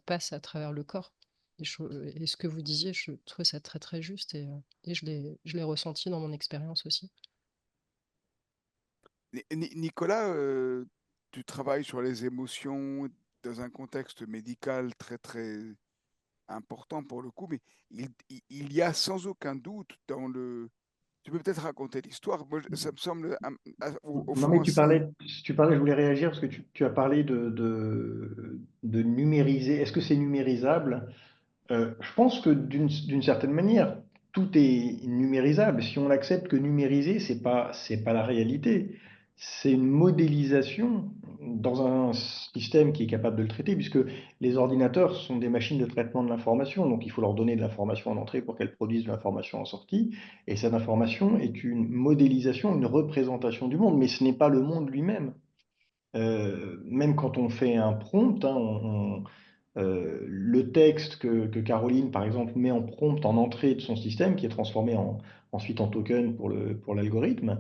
passe à travers le corps. Et ce que vous disiez, je trouve ça très très juste, et je l'ai ressenti dans mon expérience aussi. Nicolas, tu travailles sur les émotions dans un contexte médical très très important pour le coup, mais il y a sans aucun doute dans le. Tu peux peut-être raconter l'histoire. Moi, ça me semble au Non, fond mais assez. je voulais réagir parce que tu as parlé de numériser. Est-ce que c'est numérisable? Je pense que d'une certaine manière, tout est numérisable. Si on accepte que numériser, c'est pas la réalité. C'est une modélisation dans un système qui est capable de le traiter, puisque les ordinateurs sont des machines de traitement de l'information. Donc, il faut leur donner de l'information en entrée pour qu'elles produisent de l'information en sortie. Et cette information est une modélisation, une représentation du monde, mais ce n'est pas le monde lui-même. Même quand on fait un prompt, hein, le texte que Caroline, par exemple, met en prompt en entrée de son système, qui est transformé ensuite en token pour l'algorithme,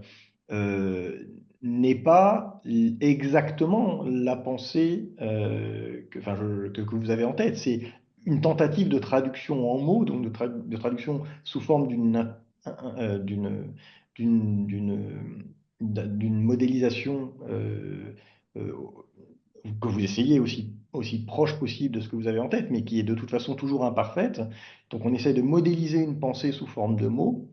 n'est pas exactement la pensée que vous avez en tête. C'est une tentative de traduction en mots, donc de traduction sous forme d'une d'une modélisation euh, que vous essayez aussi proche possible de ce que vous avez en tête, mais qui est de toute façon toujours imparfaite. Donc on essaie de modéliser une pensée sous forme de mots.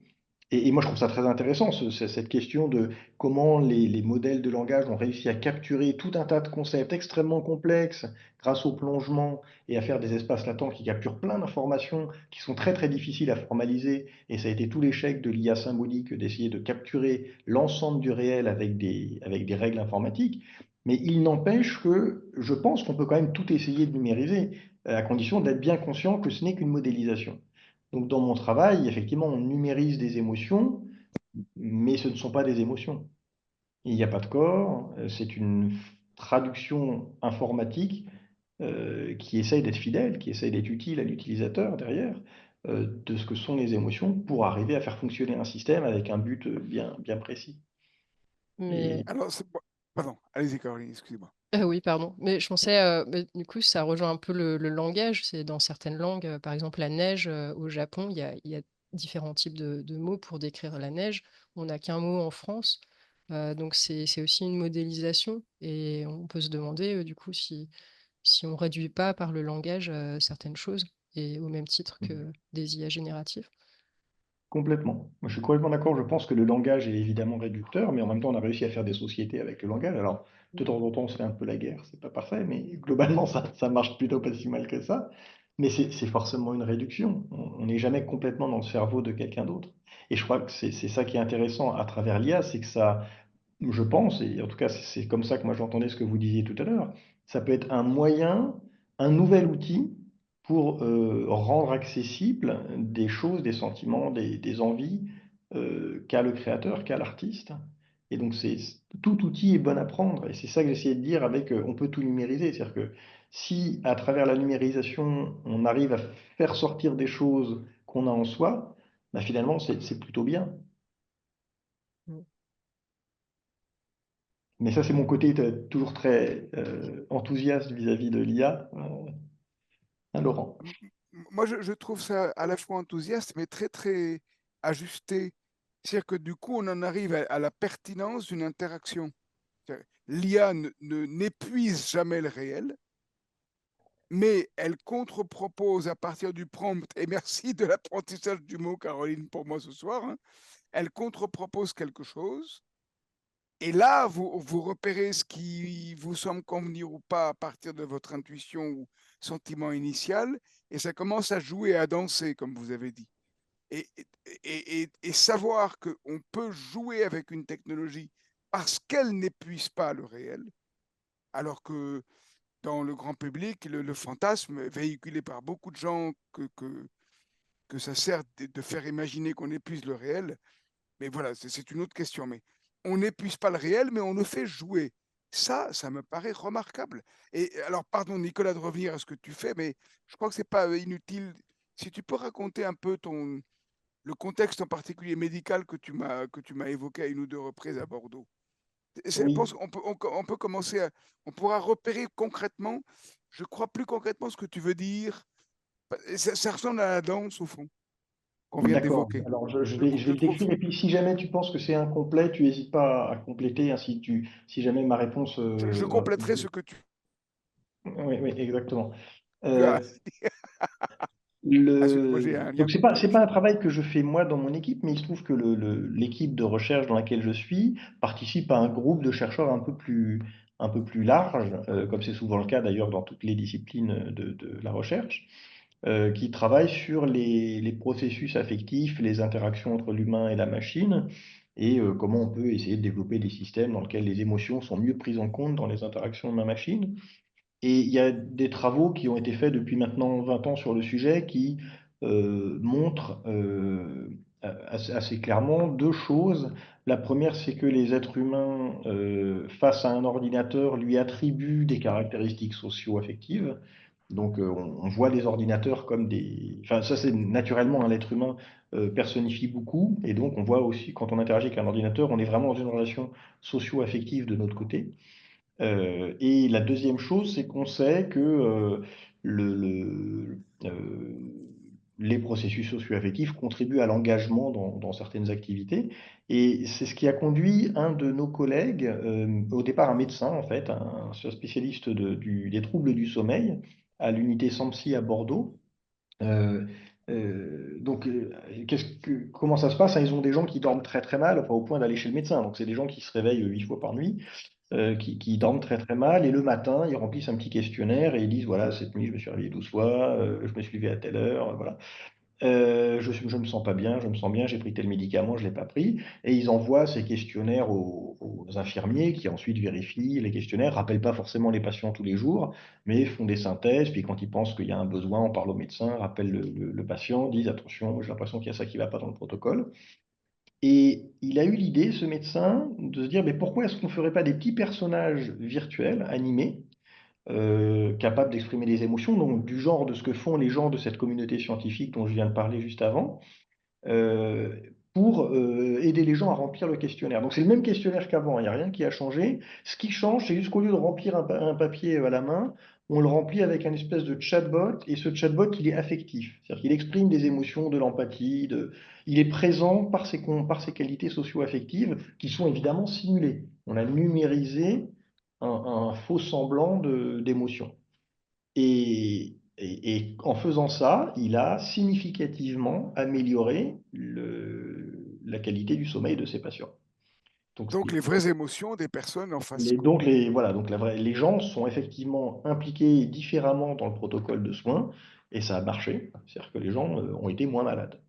Et moi, je trouve ça très intéressant, cette question de comment les modèles de langage ont réussi à capturer tout un tas de concepts extrêmement complexes grâce au plongement et à faire des espaces latents qui capturent plein d'informations qui sont très très difficiles à formaliser. Et ça a été tout l'échec de l'IA symbolique d'essayer de capturer l'ensemble du réel avec des règles informatiques. Mais il n'empêche que je pense qu'on peut quand même tout essayer de numériser, à condition d'être bien conscient que ce n'est qu'une modélisation. Donc dans mon travail, effectivement, on numérise des émotions, mais ce ne sont pas des émotions. Il n'y a pas de corps, c'est une traduction informatique qui essaye d'être fidèle, qui essaye d'être utile à l'utilisateur derrière, de ce que sont les émotions pour arriver à faire fonctionner un système avec un but bien précis. Mais Et Alors, pardon, allez-y, Caroline, excusez-moi. oui, pardon. Mais je pensais, mais du coup, ça rejoint un peu le langage. C'est dans certaines langues, par exemple la neige au Japon, il y a différents types de mots pour décrire la neige. On n'a qu'un mot en France. Donc c'est aussi une modélisation. Et on peut se demander, du coup, si on réduit pas par le langage certaines choses, et au même titre que des IA génératives. complètement. Moi, je suis complètement d'accord. Je pense que le langage est évidemment réducteur, mais en même temps, on a réussi à faire des sociétés avec le langage. Alors, de temps en temps, c'est un peu la guerre, c'est pas parfait, mais globalement, ça marche plutôt pas si mal que ça. Mais c'est forcément une réduction. On n'est jamais complètement dans le cerveau de quelqu'un d'autre. Et je crois que c'est ça qui est intéressant à travers l'IA, c'est que ça, je pense, et en tout cas, c'est comme ça que moi j'entendais ce que vous disiez tout à l'heure, ça peut être un moyen, un nouvel outil pour rendre accessible des choses, des sentiments, des envies qu'a le créateur, qu'a l'artiste. Et donc, tout outil est bon à prendre. Et c'est ça que j'essayais de dire avec on peut tout numériser. C'est-à-dire que si, à travers la numérisation, on arrive à faire sortir des choses qu'on a en soi, bah, finalement, c'est plutôt bien. Mm. Mais ça, c'est mon côté toujours très enthousiaste vis-à-vis de l'IA, hein, Laurent. Moi, je trouve ça à la fois enthousiaste, mais très, très ajusté. C'est-à-dire que du coup, on en arrive à la pertinence d'une interaction. L'IA n'épuise jamais le réel, mais elle contre-propose à partir du prompt, et merci de l'apprentissage du mot, Caroline, pour moi ce soir, hein, elle contre-propose quelque chose, et là, vous repérez ce qui vous semble convenir ou pas à partir de votre intuition ou sentiment initial, et ça commence à jouer, à danser, comme vous avez dit. Et savoir qu'on peut jouer avec une technologie parce qu'elle n'épuise pas le réel, alors que dans le grand public, le fantasme véhiculé par beaucoup de gens que ça sert de faire imaginer qu'on épuise le réel, mais voilà, c'est une autre question. Mais on n'épuise pas le réel, mais on le fait jouer. Ça me paraît remarquable. Et alors, pardon, Nicolas, de revenir à ce que tu fais, mais je crois que c'est pas inutile. Si tu peux raconter un peu le contexte en particulier médical que tu m'as évoqué à une ou deux reprises à Bordeaux. Je Oui, pense on peut commencer on pourra repérer concrètement, je crois plus concrètement ce que tu veux dire. Ça ressemble à la danse, au fond, qu'on vient d'accord. d'évoquer. Alors, je vais Je le trouve. décrire. Et puis, si jamais tu penses que c'est incomplet, tu n'hésites pas à compléter, hein, si jamais ma réponse... Je compléterai ce que Oui, oui, exactement. tu as. Euh, Ah, moi, j'ai un lien Donc, c'est pas un compréhension. travail que je fais moi dans mon équipe, mais il se trouve que l'équipe de recherche dans laquelle je suis participe à un groupe de chercheurs un peu plus large, comme c'est souvent le cas d'ailleurs dans toutes les disciplines de la recherche. qui travaille sur les processus affectifs, les interactions entre l'humain et la machine, et comment on peut essayer de développer des systèmes dans lesquels les émotions sont mieux prises en compte dans les interactions humain-machine. Et il y a des travaux qui ont été faits depuis maintenant 20 ans sur le sujet qui montrent assez clairement deux choses. La première, c'est que les êtres humains, face à un ordinateur, lui attribuent des caractéristiques socio-affectives. Donc, on voit les ordinateurs comme des... Enfin, ça, c'est naturellement, l'être humain personnifie beaucoup. Et donc, on voit aussi, quand on interagit avec un ordinateur, on est vraiment dans une relation socio-affective de notre côté. Et la deuxième chose, c'est qu'on sait que les processus socio-affectifs contribuent à l'engagement dans certaines activités. Et c'est ce qui a conduit un de nos collègues, au départ un médecin en fait, un spécialiste des troubles du sommeil, à l'unité SAMPSI à Bordeaux. Euh, donc, comment ça se passe, hein? Ils ont des gens qui dorment très très mal, enfin, au point d'aller chez le médecin. Donc, c'est des gens qui se réveillent 8 fois par nuit, qui dorment très très mal, et le matin, ils remplissent un petit questionnaire et ils disent, voilà, cette nuit, je me suis réveillé 12 fois, je me suis levé à telle heure, voilà. Je me sens pas bien, je me sens bien, j'ai pris tel médicament, je l'ai pas pris. Et ils envoient ces questionnaires aux infirmiers qui ensuite vérifient les questionnaires, rappellent pas forcément les patients tous les jours, mais font des synthèses. Puis quand ils pensent qu'il y a un besoin, on parle au médecin, rappellent le patient, disent attention, j'ai l'impression qu'il y a ça qui va pas dans le protocole. Et il a eu l'idée, ce médecin, de se dire, mais pourquoi est-ce qu'on ne ferait pas des petits personnages virtuels, animés, capables d'exprimer des émotions, donc du genre de ce que font les gens de cette communauté scientifique dont je viens de parler juste avant, euh, pour aider les gens à remplir le questionnaire. Donc c'est le même questionnaire qu'avant, il n'y a rien qui a changé. Ce qui change, c'est juste qu'au lieu de remplir un papier à la main, on le remplit avec un espèce de chatbot, et ce chatbot, il est affectif. C'est-à-dire qu'il exprime des émotions, de l'empathie, il est présent par ses qualités socio-affectives, qui sont évidemment simulées. On a numérisé un faux semblant d'émotion. Et en faisant ça, il a significativement amélioré la qualité du sommeil de ses patients. Donc, Donc, les vraies émotions des personnes en face, quoi. voilà, donc les gens sont effectivement impliqués différemment dans le protocole de soins, et ça a marché. C'est-à-dire que les gens ont été moins malades.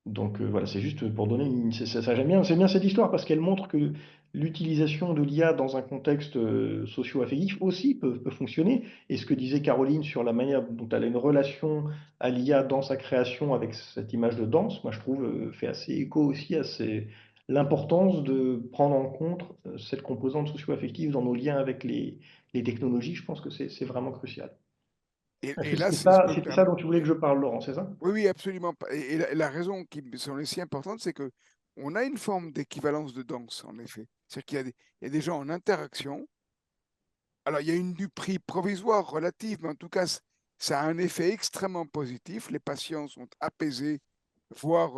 Donc voilà, c'est juste pour donner c'est bien cette histoire parce qu'elle montre que l'utilisation de l'IA dans un contexte socio-affectif aussi peut fonctionner. Et ce que disait Caroline sur la manière dont elle a une relation à l'IA dans sa création avec cette image de danse, moi je trouve fait assez écho aussi à l'importance de prendre en compte cette composante socio-affective dans nos liens avec les technologies. Je pense que c'est vraiment crucial. Et là, si je peux me C'était ça permettre. dont tu voulais que je parle, Laurent, c'est ça? Oui, oui, absolument. Et la raison qui me semble aussi importante, c'est que on a une forme d'équivalence de danse, en effet. C'est-à-dire il y a des gens en interaction. Alors, il y a une du prix provisoire relative, mais en tout cas, ça a un effet extrêmement positif. Les patients sont apaisés, voire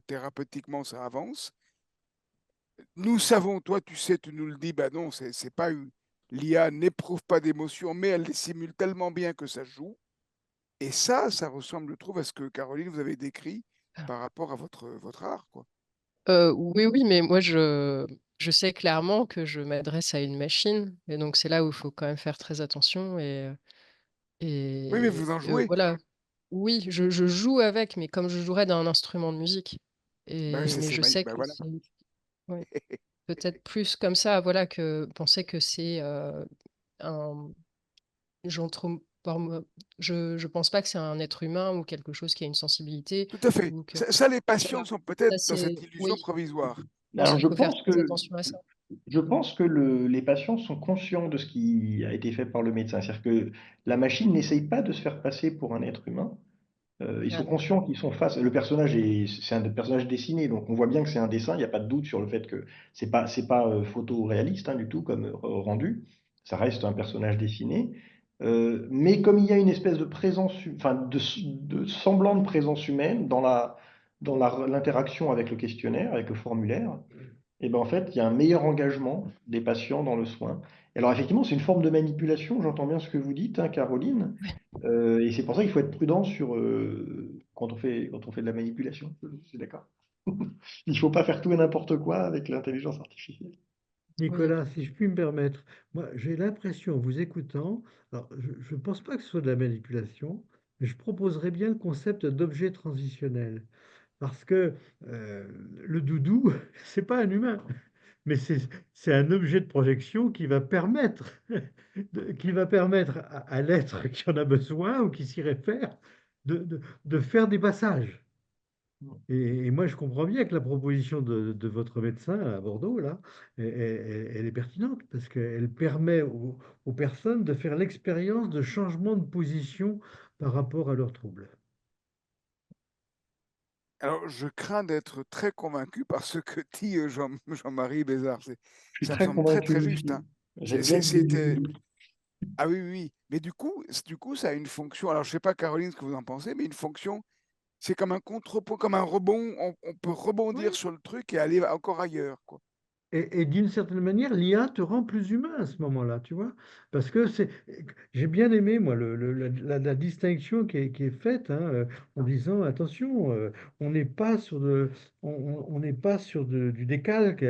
thérapeutiquement, ça avance. Nous savons, toi, tu sais, tu nous le dis, bah non, c'est pas l'IA n'éprouve pas d'émotion, mais elle les simule tellement bien que ça joue. Et ça ressemble, je trouve, à ce que Caroline, vous avez décrit par rapport à votre art, quoi. Oui, oui, mais moi, je sais clairement que je m'adresse à une machine. Et donc, c'est là où il faut quand même faire très attention. Oui, mais vous en jouez. Voilà. Oui, je joue avec, mais comme je jouerais d'un instrument de musique. Bah oui, Mais je sais bah que voilà. c'est ouais, peut-être plus comme ça, voilà, que penser que c'est un. Je pense pas que c'est un être humain ou quelque chose qui a une sensibilité Tout à fait. ou que. Ça, les patients Voilà. sont peut-être Ça, dans cette c'est. illusion Oui, provisoire. je pense Alors, qu'il faut faire très attention à ça. je pense que les patients sont conscients de ce qui a été fait par le médecin. C'est-à-dire que la machine n'essaye pas de se faire passer pour un être humain. Ils Ah, sont d'accord. conscients qu'ils sont face. Le personnage c'est un personnage dessiné, donc on voit bien que c'est un dessin. Il n'y a pas de doute sur le fait que c'est pas photoréaliste hein, du tout comme rendu. Ça reste un personnage dessiné. Mais comme il y a une espèce de présence, enfin de semblant de présence humaine l'interaction avec le questionnaire, avec le formulaire, et ben en fait, il y a un meilleur engagement des patients dans le soin. Et alors effectivement, c'est une forme de manipulation, j'entends bien ce que vous dites, hein, Caroline, et c'est pour ça qu'il faut être prudent sur quand on fait de la manipulation, je suis d'accord. Il ne faut pas faire tout et n'importe quoi avec l'intelligence artificielle. Oui. Nicolas, si je puis me permettre, moi j'ai l'impression, en vous écoutant, alors je ne pense pas que ce soit de la manipulation, je proposerais bien le concept d'objet transitionnel. Parce que le doudou, c'est pas un humain, mais c'est un objet de projection qui va permettre, qui va permettre à l'être qui en a besoin ou qui s'y réfère de faire des passages. Et moi, je comprends bien que la proposition de votre médecin à Bordeaux, là, elle est pertinente parce qu'elle permet aux personnes de faire l'expérience de changement de position par rapport à leurs troubles. Alors, je crains d'être très convaincu par ce que dit Jean-Marie Bézard. Je suis Ça me très semble très, convaincu très juste, aussi. hein. J'aime bien l'idée du doudou. Ah oui, oui, oui. Mais du coup, ça a une fonction. Alors, je sais pas, Caroline, ce que vous en pensez, mais une fonction, c'est comme un contrepoids, comme un rebond. On peut rebondir Oui. sur le truc et aller encore ailleurs, quoi. Et d'une certaine manière, l'IA te rend plus humain à ce moment-là, tu vois? Parce que j'ai bien aimé, moi, la distinction qui est faite, hein, en disant, attention, on n'est pas sur on n'est pas sur du décalque,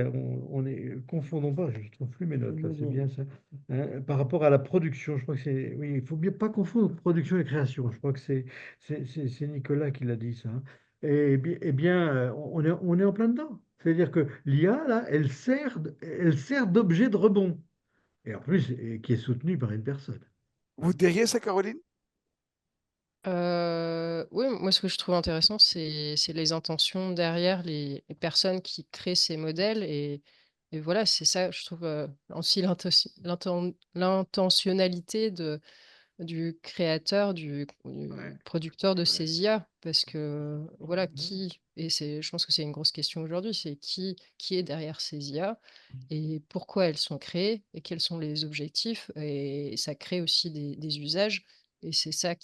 confondons pas, je ne trouve plus mes notes, là, c'est bien ça, hein, par rapport à la production, je crois que oui, il faut bien pas confondre production et création, je crois que c'est Nicolas qui l'a dit, ça, hein. Eh bien, on est en plein dedans. C'est-à-dire que l'IA, là, elle sert d'objet de rebond. Et en plus, qui est soutenue par une personne. Vous diriez ça, Caroline? Oui, moi, ce que je trouve intéressant, c'est les intentions derrière les personnes qui créent ces modèles. Et voilà, c'est ça, je trouve, aussi l'intentionnalité du créateur, du Ouais. producteur de Ouais. ces IA. Parce que, voilà, je pense que c'est une grosse question aujourd'hui, c'est qui est derrière ces IA et pourquoi elles sont créées et quels sont les objectifs. Et ça crée aussi des usages. Et c'est ça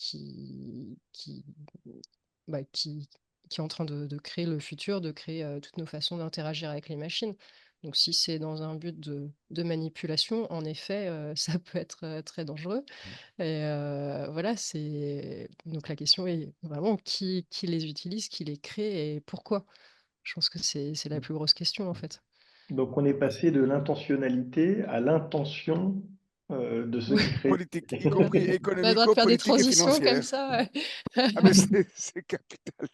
bah, qui est en train de créer le futur, de créer toutes nos façons d'interagir avec les machines. Donc si c'est dans un but de manipulation, en effet, ça peut être très dangereux. Et voilà, donc la question est vraiment qui les utilise, qui les crée et pourquoi. Je pense que c'est la plus grosse question en fait. Donc, on est passé de l'intentionnalité à l'intention de ceux Oui, qui créent. Politique, y compris on a le droit de faire des économico-politique et transitions comme financière. ça. Ah, mais c'est capital.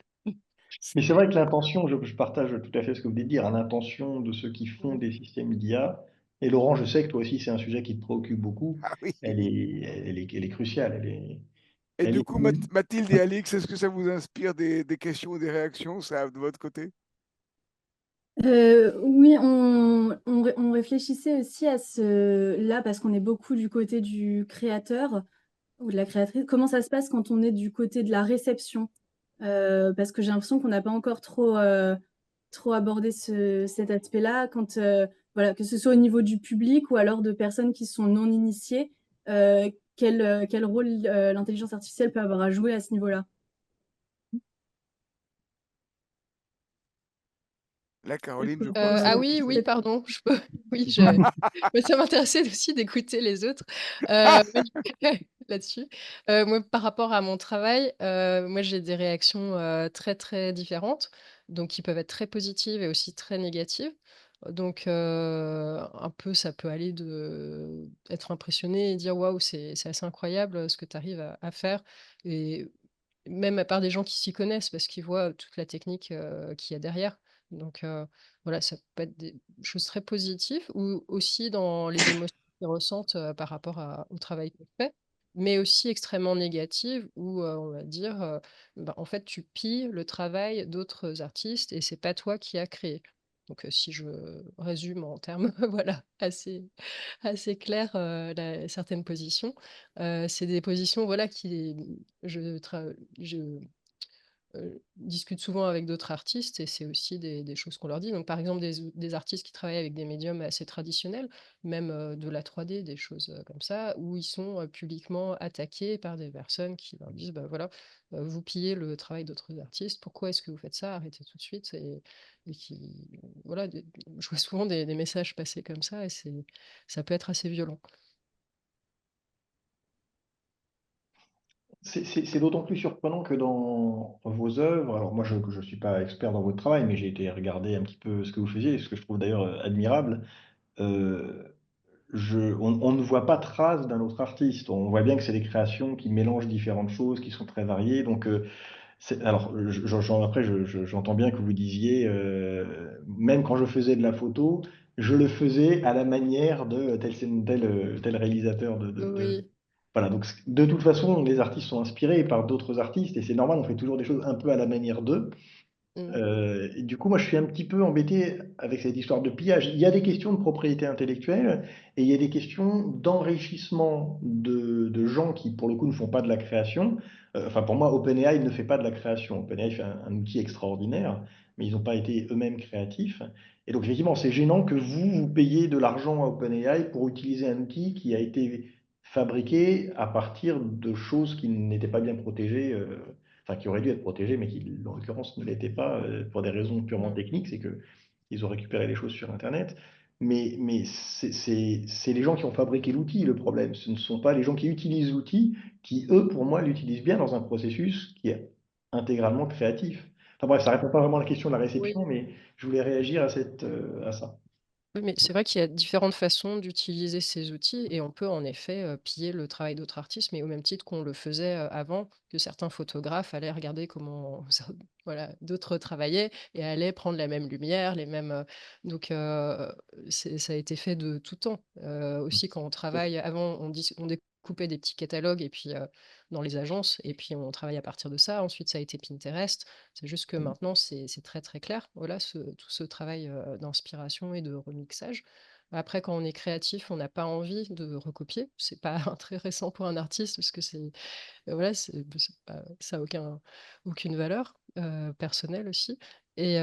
Mais c'est vrai que l'intention, je partage tout à fait ce que vous venez de dire, hein, l'intention de ceux qui font des systèmes d'IA. Et Laurent, je sais que toi aussi, c'est un sujet qui te préoccupe beaucoup. Ah oui. Elle est cruciale. Et Elle du est... coup, Mathilde et Alix, est-ce que ça vous inspire des questions ou des réactions, ça, de votre côté? Oui, on réfléchissait aussi à là, parce qu'on est beaucoup du côté du créateur ou de la créatrice. Comment ça se passe quand on est du côté de la réception? Parce que j'ai l'impression qu'on n'a pas encore trop abordé cet aspect-là, voilà, que ce soit au niveau du public ou alors de personnes qui sont non initiées, quel rôle l'intelligence artificielle peut avoir à jouer à ce niveau-là? Là, Caroline, je crois que c'est Ah vous qui oui, oui, choisissez. pardon. Oui, mais ça m'intéressait aussi d'écouter les autres là-dessus. Moi, par rapport à mon travail, moi, j'ai des réactions très, très différentes, donc qui peuvent être très positives et aussi très négatives. Donc, un peu, ça peut aller de être impressionné et dire waouh, c'est assez incroyable ce que tu arrives à faire. Et même à part des gens qui s'y connaissent parce qu'ils voient toute la technique qu'il y a derrière. Donc, voilà, ça peut être des choses très positives ou aussi dans les émotions qu'ils ressentent par rapport au travail qu'on fait, mais aussi extrêmement négatives où on va dire, bah, en fait, tu pilles le travail d'autres artistes et c'est pas toi qui as créé. Donc, si je résume en termes voilà, assez clairs certaines positions, c'est des positions voilà, je discute souvent avec d'autres artistes et c'est aussi des choses qu'on leur dit. Donc, par exemple, des artistes qui travaillent avec des médiums assez traditionnels, même de la 3D, des choses comme ça, où ils sont publiquement attaqués par des personnes qui leur disent, bah voilà, vous pillez le travail d'autres artistes, pourquoi est-ce que vous faites ça? Arrêtez tout de suite. Et voilà, je vois souvent des messages passer comme ça et ça peut être assez violent. C'est d'autant plus surprenant que dans vos œuvres, alors moi je ne suis pas expert dans votre travail, mais j'ai été regarder un petit peu ce que vous faisiez, ce que je trouve d'ailleurs admirable. euh, on ne voit pas trace d'un autre artiste. On voit bien que c'est des créations qui mélangent différentes choses, qui sont très variées. Donc, alors, après, j'entends bien que vous disiez, même quand je faisais de la photo, je le faisais à la manière de tel réalisateur Oui. Voilà, donc de toute façon, les artistes sont inspirés par d'autres artistes, et c'est normal, on fait toujours des choses un peu à la manière d'eux. Mm. Et du coup, moi, je suis un petit peu embêté avec cette histoire de pillage. Il y a des questions de propriété intellectuelle et il y a des questions d'enrichissement de gens qui, pour le coup, ne font pas de la création. Enfin, pour moi, OpenAI ne fait pas de la création. OpenAI fait un outil extraordinaire, mais ils n'ont pas été eux-mêmes créatifs. Et donc, effectivement, c'est gênant que vous payiez de l'argent à OpenAI pour utiliser un outil qui a été fabriqué à partir de choses qui n'étaient pas bien protégées. Enfin qui aurait dû être protégé, mais qui, en l'occurrence, ne l'était pas pour des raisons purement Mm. techniques, c'est qu'ils ont récupéré les choses sur Internet. Mais c'est les gens qui ont fabriqué l'outil, le problème. Ce ne sont pas les gens qui utilisent l'outil, qui, eux, pour moi, l'utilisent bien dans un processus qui est intégralement créatif. Enfin bref, ça ne répond pas vraiment à la question de la Oui. réception, mais je voulais réagir à ça. Oui, mais c'est vrai qu'il y a différentes façons d'utiliser ces outils et on peut en effet piller le travail d'autres artistes, mais au même titre qu'on le faisait avant, que certains photographes allaient regarder comment voilà, d'autres travaillaient et allaient prendre la même lumière, les mêmes. Donc ça a été fait de tout temps. Aussi, quand on travaille, avant, on découpait des petits catalogues et puis dans les agences, et puis on travaille à partir de ça. Ensuite, ça a été Pinterest. C'est juste que maintenant, c'est très très clair. Voilà, tout ce travail d'inspiration et de remixage. Après, quand on est créatif, on n'a pas envie de recopier. C'est pas intéressant pour un artiste parce que voilà, ça n'a aucune valeur personnelle aussi. Et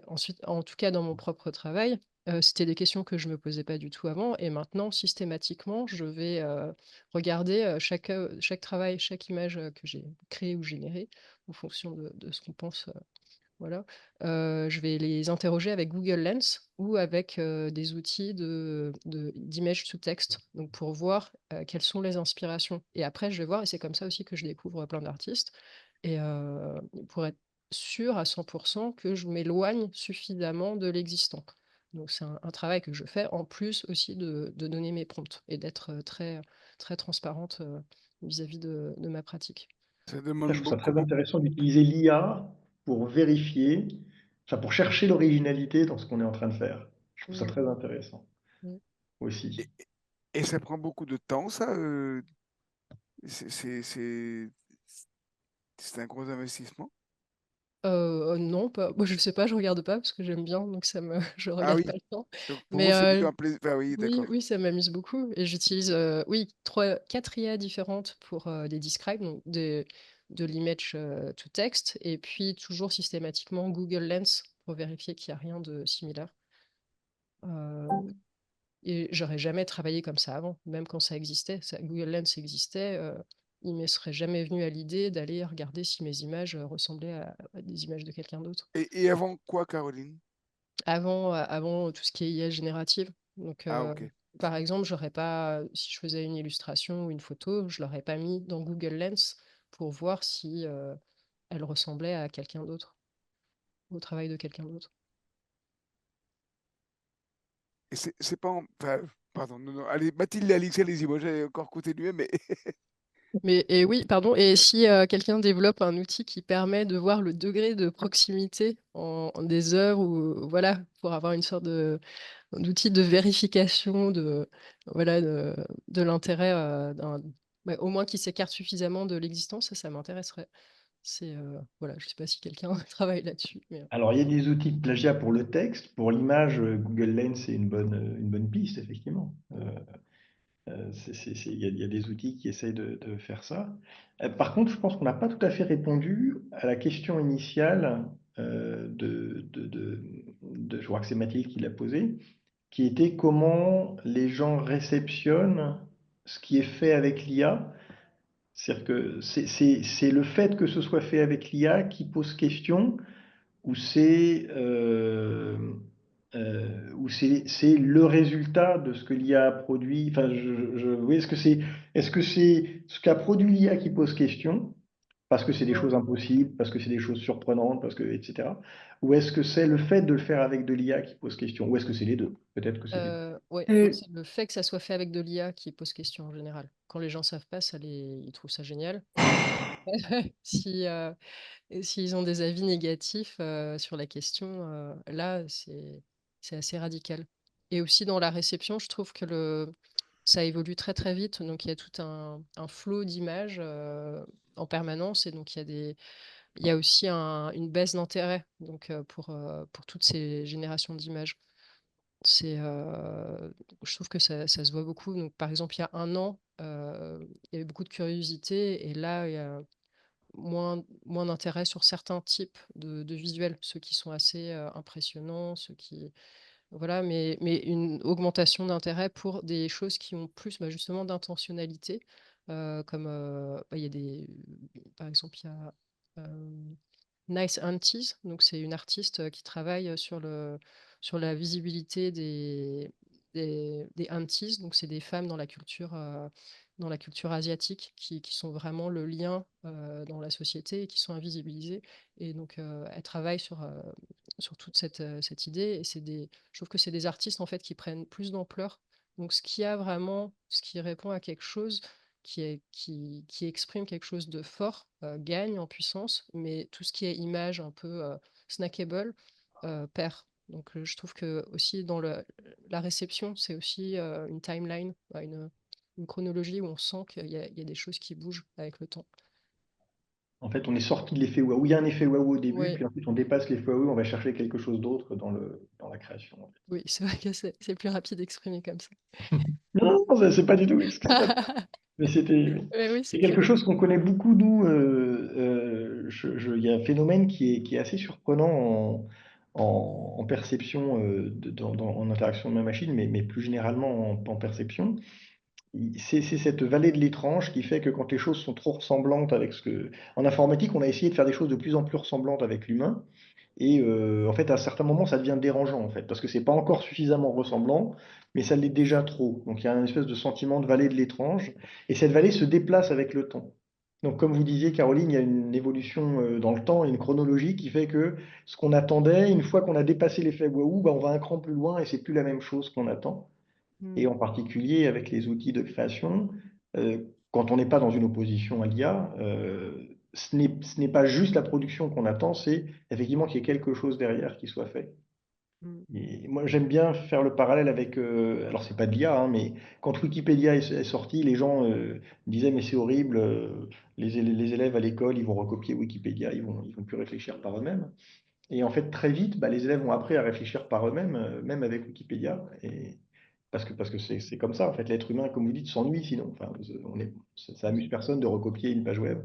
ensuite, en tout cas, dans mon propre travail, c'était des questions que je me posais pas du tout avant. Et maintenant, systématiquement, je vais regarder chaque travail, chaque image que j'ai créée ou générée en fonction de ce qu'on pense. Voilà. Je vais les interroger avec Google Lens ou avec des outils d'image to text, donc pour voir quelles sont les inspirations. Et après, je vais voir, et c'est comme ça aussi que je découvre plein d'artistes, et pour être sûr à 100% que je m'éloigne suffisamment de l'existant. Donc c'est un travail que je fais en plus aussi de donner mes prompts et d'être très, très transparente vis-à-vis de ma pratique. Ça Ça, demande je trouve ça beaucoup, très beaucoup. intéressant d'utiliser l'IA pour vérifier, enfin pour chercher l'originalité dans ce qu'on est en train de faire. Je trouve ça Mm. très intéressant Mm. aussi. Et, et ça prend beaucoup de temps, ça. C'est c'est- c'est- c'est un gros investissement. Non, pas. Moi, je sais pas, je regarde pas parce que j'aime bien, donc je Ah regarde oui, pas le temps. donc pour Mais vous, c'est plutôt un plaisir. Ah oui, oui, d'accord. oui, ça m'amuse beaucoup. Et j'utilise, oui, 4 IA différentes pour des describes, donc de l'image to text, et puis toujours systématiquement Google Lens pour vérifier qu'il n'y a rien de similaire. Euh, et j'aurais jamais travaillé comme ça avant, même quand ça existait. Google Lens existait, il ne me serait jamais venu à l'idée d'aller regarder si mes images ressemblaient à des images de quelqu'un d'autre. Et avant quoi, Caroline? Avant tout ce qui est IA générative. Donc, Ah, ok. par exemple, j'aurais pas, si je faisais une illustration ou une photo, je l'aurais pas mis dans Google Lens pour voir si elle ressemblait à quelqu'un d'autre, au travail de quelqu'un d'autre. Et c'est pas. Enfin, pardon, non, non. Allez, Mathilde et Alix, allez-y. Moi, j'ai encore continué, mais. Mais et oui, pardon. Et si quelqu'un développe un outil qui permet de voir le degré de proximité en des heures ou voilà, pour avoir une sorte d'outil de vérification voilà, de l'intérêt au moins qui s'écarte suffisamment de l'existence, ça m'intéresserait. Voilà, je sais pas si quelqu'un travaille là-dessus. Alors, il y a des outils de plagiat pour le texte. Pour l'image, Google Lens est une bonne piste, effectivement. Il y a des outils qui essayent de faire ça. Par contre, je pense qu'on n'a pas tout à fait répondu à la question initiale je crois que c'est Mathilde qui l'a posée, qui était comment les gens réceptionnent ce qui est fait avec l'IA. C'est-à-dire que c'est le fait que ce soit fait avec l'IA qui pose question, ou c'est le résultat de ce que l'IA a produit. Enfin, oui, est-ce que c'est ce qu'a produit l'IA qui pose question, parce que c'est des choses impossibles, parce que c'est des choses surprenantes, etc. Ou est-ce que c'est le fait de le faire avec de l'IA qui pose question? Ou est-ce que c'est les deux? Peut-être que c'est les deux. Ouais, Euh, c'est le fait que ça soit fait avec de l'IA qui pose question en général. Quand les gens savent pas, ils trouvent ça génial. Si, et s'ils ont des avis négatifs sur la question, là, c'est assez radical. Et aussi dans la réception, je trouve que ça évolue très très vite. Donc il y a tout un flot d'images en permanence. Et donc il y a aussi une baisse d'intérêt donc, pour toutes ces générations d'images. Je trouve que ça se voit beaucoup. Donc, par exemple, il y a un an, il y avait beaucoup de curiosité. Et là, il y a moins d'intérêt sur certains types de visuels, ceux qui sont assez impressionnants, voilà, mais une augmentation d'intérêt pour des choses qui ont plus justement d'intentionnalité, comme il y a par exemple, il y a Nice Aunties, donc c'est une artiste qui travaille sur la visibilité des aunties, donc c'est des femmes dans la culture asiatique qui sont vraiment le lien dans la société et qui sont invisibilisées. Et donc elle travaille sur toute cette idée. Et je trouve que c'est des artistes en fait qui prennent plus d'ampleur. Donc ce qui répond à quelque chose qui exprime quelque chose de fort, gagne en puissance, mais tout ce qui est image un peu snackable perd. Donc je trouve que aussi dans la réception, c'est aussi une timeline, une chronologie où on sent qu'il y a des choses qui bougent avec le temps. En fait, on est sorti de l'effet waouh. Il y a un effet waouh au début, Ouais, puis ensuite on dépasse l'effet waouh, on va chercher quelque chose d'autre dans la création, en fait. oui, c'est vrai que c'est plus rapide d'exprimer comme ça. Non, non, c'est pas du tout. Mais Ouais, oui, c'est c'est plus quelque chose rapide. qu'on connaît beaucoup, nous. Il y a un phénomène qui est assez surprenant en perception, en interaction de ma machine, mais plus généralement en perception. C'est cette vallée de l'étrange qui fait que quand les choses sont trop ressemblantes avec ce que... En informatique, on a essayé de faire des choses de plus en plus ressemblantes avec l'humain. Et en fait, à un certain moment, ça devient dérangeant, en fait, parce que c'est pas encore suffisamment ressemblant, mais ça l'est déjà trop. Donc il y a un espèce de sentiment de vallée de l'étrange, et cette vallée se déplace avec le temps. Donc comme vous disiez, Caroline, il y a une évolution dans le temps et une chronologie qui fait que ce qu'on attendait, une fois qu'on a dépassé l'effet waouh, bah, on va un cran plus loin et c'est plus la même chose qu'on attend. Et Mm, en particulier avec les outils de création, euh, quand on n'est pas dans une opposition à l'IA, ce n'est pas juste la production qu'on attend, c'est effectivement qu'il y ait quelque chose derrière qui soit fait. mm, Et moi, j'aime bien faire le parallèle avec, alors c'est pas de l'IA, hein, mais quand Wikipédia est sorti, les gens disaient mais c'est horrible, les élèves à l'école, ils vont recopier Wikipédia, ils vont plus réfléchir par eux-mêmes. Et en fait, très vite, bah, les élèves ont appris à réfléchir par eux-mêmes, même avec Wikipédia. Et parce que c'est comme ça, en fait, l'être humain, comme vous dites, s'ennuie sinon. Enfin, ça amuse personne de recopier une page web.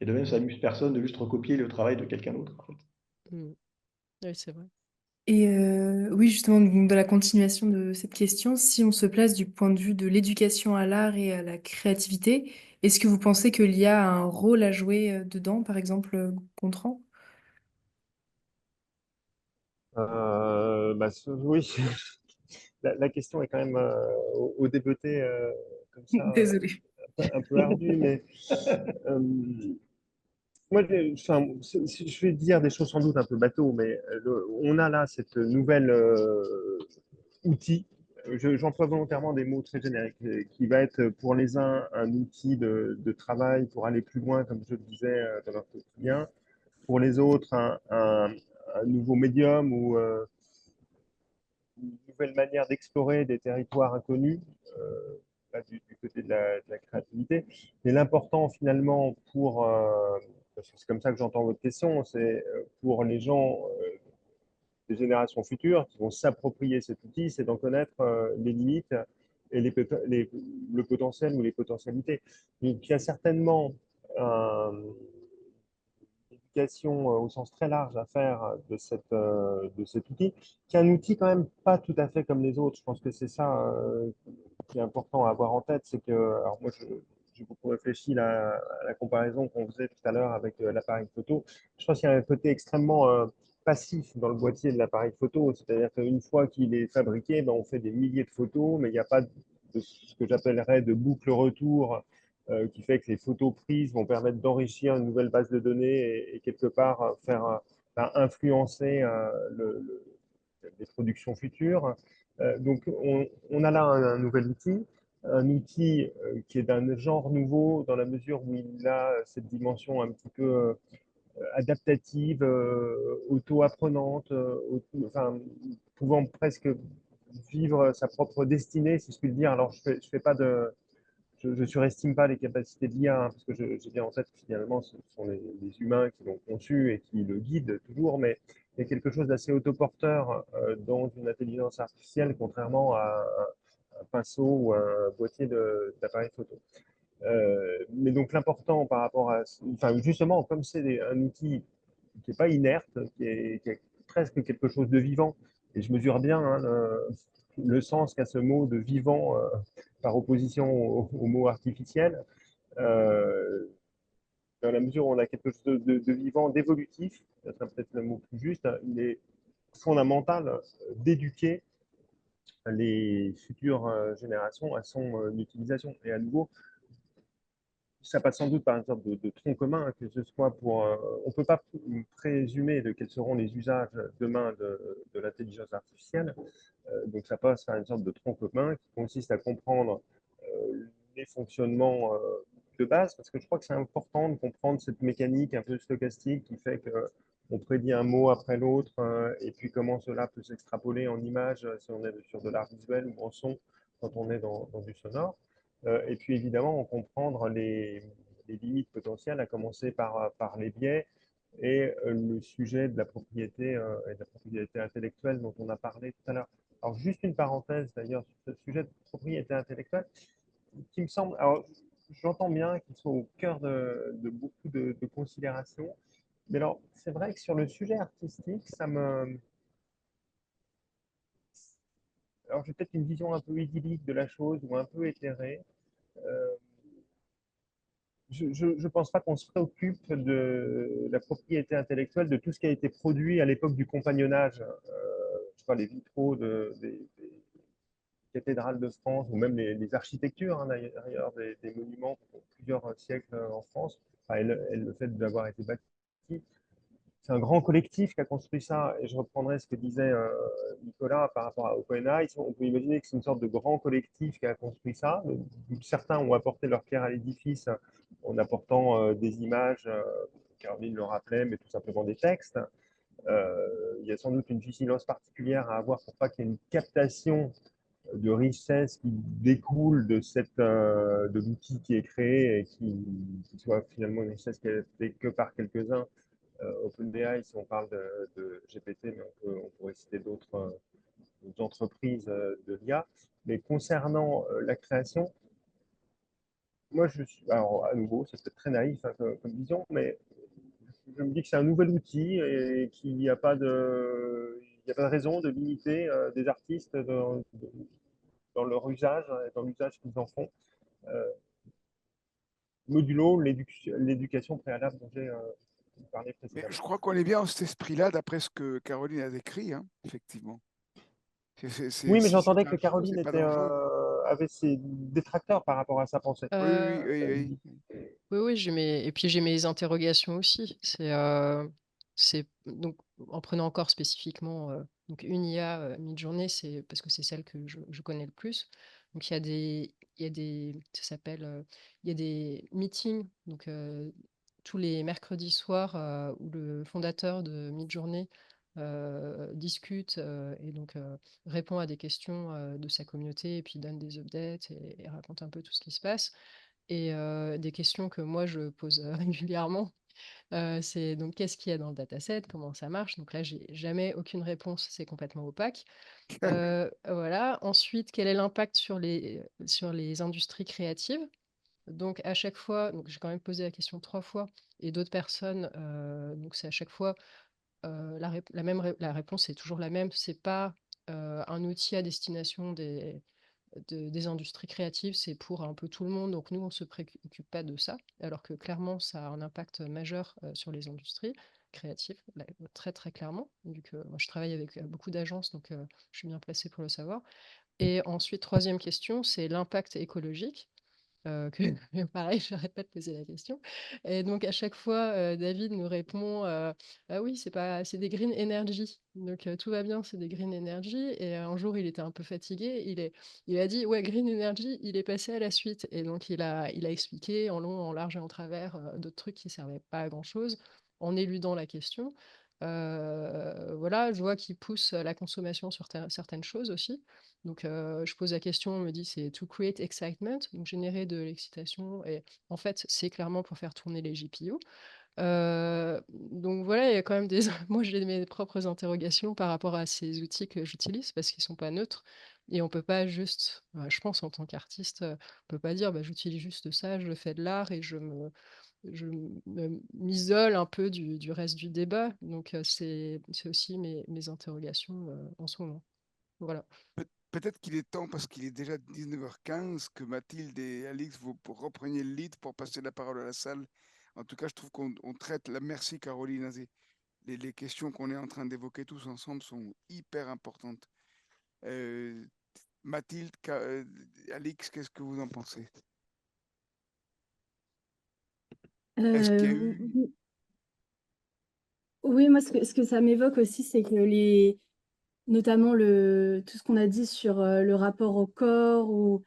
Et de même, ça amuse personne de juste recopier le travail de quelqu'un d'autre, en fait. mm. Oui, c'est vrai. Et oui, justement, donc, dans la continuation de cette question, si on se place du point de vue de l'éducation à l'art et à la créativité, est-ce que vous pensez que l'IA a un rôle à jouer dedans, par exemple, Gontran? Oui, la question est quand même au débeauté comme ça, Désolée. un peu ardue, mais euh, moi, enfin, je vais dire des choses sans doute un peu bateau, mais on a là cette nouvelle outil. J'emploie volontairement des mots très génériques, qui va être pour les uns un outil de travail pour aller plus loin, comme je le disais, dans leur quotidien. Pour les autres, un nouveau médium ou une nouvelle manière d'explorer des territoires inconnus, là, du côté de la créativité. Mais l'important finalement parce que c'est comme ça que j'entends votre question, c'est pour les gens des générations futures qui vont s'approprier cet outil, c'est d'en connaître les limites et le potentiel ou les potentialités. Donc il y a certainement une éducation au sens très large à faire de cet outil, qui est un outil quand même pas tout à fait comme les autres. Je pense que c'est ça qui est important à avoir en tête, c'est que, alors moi j'ai beaucoup réfléchi à la comparaison qu'on faisait tout à l'heure avec l'appareil photo. Je pense qu'il y a un côté extrêmement passif dans le boîtier de l'appareil photo, c'est-à-dire qu'une fois qu'il est fabriqué, ben, on fait des milliers de photos, mais il n'y a pas de ce que j'appellerais de boucle retour qui fait que les photos prises vont permettre d'enrichir une nouvelle base de données et quelque part influencer les productions futures. Donc on a là un nouvel outil, qui est d'un genre nouveau dans la mesure où il a cette dimension un petit peu adaptative, auto-apprenante, enfin, pouvant presque vivre sa propre destinée, si je puis le dire. Alors, je fais pas de, je surestime pas les capacités de l'IA, hein, parce que j'ai bien en tête que finalement, ce sont les humains qui l'ont conçu et qui le guident toujours, mais il y a quelque chose d'assez autoporteur dans une intelligence artificielle, contrairement à un pinceau ou un boîtier d'appareil photo. Mais donc l'important par rapport à, enfin justement, comme c'est un outil qui n'est pas inerte, qui est presque quelque chose de vivant, et je mesure bien hein, le sens qu'a ce mot de vivant par opposition au mot artificiel, euh, dans la mesure où on a quelque chose de vivant, d'évolutif, ça serait peut-être le mot plus juste, hein, il est fondamental d'éduquer les futures générations à son utilisation. Et à nouveau, ça passe sans doute par une sorte de tronc commun, hein, que ce soit pour. On ne peut pas présumer de quels seront les usages demain de l'intelligence artificielle. Donc ça passe par une sorte de tronc commun qui consiste à comprendre les fonctionnements de base, parce que je crois que c'est important de comprendre cette mécanique un peu stochastique qui fait qu'on prédit un mot après l'autre, et puis comment cela peut s'extrapoler en images si on est sur de l'art visuel ou en son quand on est dans du sonore. Et puis évidemment, comprendre les limites potentielles, à commencer par les biais et le sujet de la propriété et de la propriété intellectuelle dont on a parlé tout à l'heure. Alors juste une parenthèse d'ailleurs sur ce sujet de propriété intellectuelle, qui me semble, alors j'entends bien qu'ils sont au cœur de beaucoup de considérations, mais alors c'est vrai que sur le sujet artistique, alors j'ai peut-être une vision un peu idyllique de la chose ou un peu éthérée. Euh, je ne pense pas qu'on se préoccupe de la propriété intellectuelle de tout ce qui a été produit à l'époque du compagnonnage. Je sais pas, les vitraux des cathédrales de France ou même les architectures hein, d'ailleurs des monuments pour plusieurs siècles en France. Enfin, le fait d'avoir été bâti, c'est un grand collectif qui a construit ça. Et je reprendrai ce que disait Nicolas par rapport à OpenAI. On peut imaginer que c'est une sorte de grand collectif qui a construit ça. Certains ont apporté leur pierre à l'édifice en apportant des images, Caroline le rappelait, mais tout simplement des textes. Il y a sans doute une vigilance particulière à avoir pour pas qu'il y ait une captation de richesse qui découle de l'outil qui est créé et qui soit finalement une richesse qui est faite que par quelques-uns. OpenAI, si on parle de GPT, mais on pourrait citer d'autres entreprises de l'IA. Mais concernant la création, moi, alors à nouveau, c'est peut-être très naïf hein, comme vision, mais je me dis que c'est un nouvel outil et qu'il n'y a pas il y a pas de raison de limiter des artistes dans leur usage, dans l'usage qu'ils en font, euh, modulo l'éducation préalable dont j'ai parlé Mais précédemment. je crois qu'on est bien dans cet esprit-là, d'après ce que Caroline a décrit, hein, effectivement. Oui, mais Si c'est j'entendais que dangereux, Caroline c'est pas dangereux. avait ses détracteurs par rapport à sa pensée. Oui, oui, oui, Euh, oui, oui. oui, oui, et puis j'ai mes interrogations aussi. C'est donc en prenant encore spécifiquement donc une IA Midjourney, c'est parce que c'est celle que je connais le plus. Donc ça s'appelle, il y a des meetings donc tous les mercredis soirs où le fondateur de Midjourney discute et donc répond à des questions de sa communauté et puis donne des updates et raconte un peu tout ce qui se passe. Et des questions que moi je pose régulièrement, c'est donc qu'est-ce qu'il y a dans le dataset, comment ça marche? Donc là, j'ai jamais aucune réponse, c'est complètement opaque. Voilà. Ensuite, quel est l'impact sur les industries créatives? Donc à chaque fois, donc j'ai quand même posé la question 3 fois et d'autres personnes, donc c'est à chaque fois la réponse est toujours la même. C'est pas un outil à destination des industries créatives, c'est pour un peu tout le monde. Donc nous, on ne se préoccupe pas de ça, alors que clairement, ça a un impact majeur sur les industries créatives, là, très très clairement, vu que moi je travaille avec beaucoup d'agences, donc je suis bien placée pour le savoir. Et ensuite, troisième question, c'est l'impact écologique. que pareil, j'arrête pas de poser la question. Et donc à chaque fois, David nous répond ah oui, c'est des green energy. Donc tout va bien, c'est des green energy. Et un jour, il était un peu fatigué. Il a dit ouais, green energy, il est passé à la suite. Et donc il a expliqué en long, en large et en travers d'autres trucs qui servaient pas à grand-chose en éludant la question. Voilà, je vois qu'il pousse la consommation sur certaines choses aussi. Donc, je pose la question, on me dit c'est to create excitement, donc générer de l'excitation. Et en fait, c'est clairement pour faire tourner les GPU. Donc voilà, il y a quand même des. Moi, j'ai mes propres interrogations par rapport à ces outils que j'utilise parce qu'ils sont pas neutres. Et on peut pas juste, je pense en tant qu'artiste, on peut pas dire bah, j'utilise juste ça, je fais de l'art et m'isole un peu du reste du débat. Donc c'est aussi mes interrogations en ce moment. Voilà. Peut-être qu'il est temps, parce qu'il est déjà 19h15, que Mathilde et Alix, vous repreniez le lead pour passer la parole à la salle. En tout cas, je trouve qu'on traite la. Merci Caroline Azé. Les questions qu'on est en train d'évoquer tous ensemble sont hyper importantes. Euh, Mathilde, Alix, qu'est-ce que vous en pensez? Est-ce qu'il y a eu. Oui, moi, ce que ça m'évoque aussi, c'est que notamment tout ce qu'on a dit sur le rapport au corps,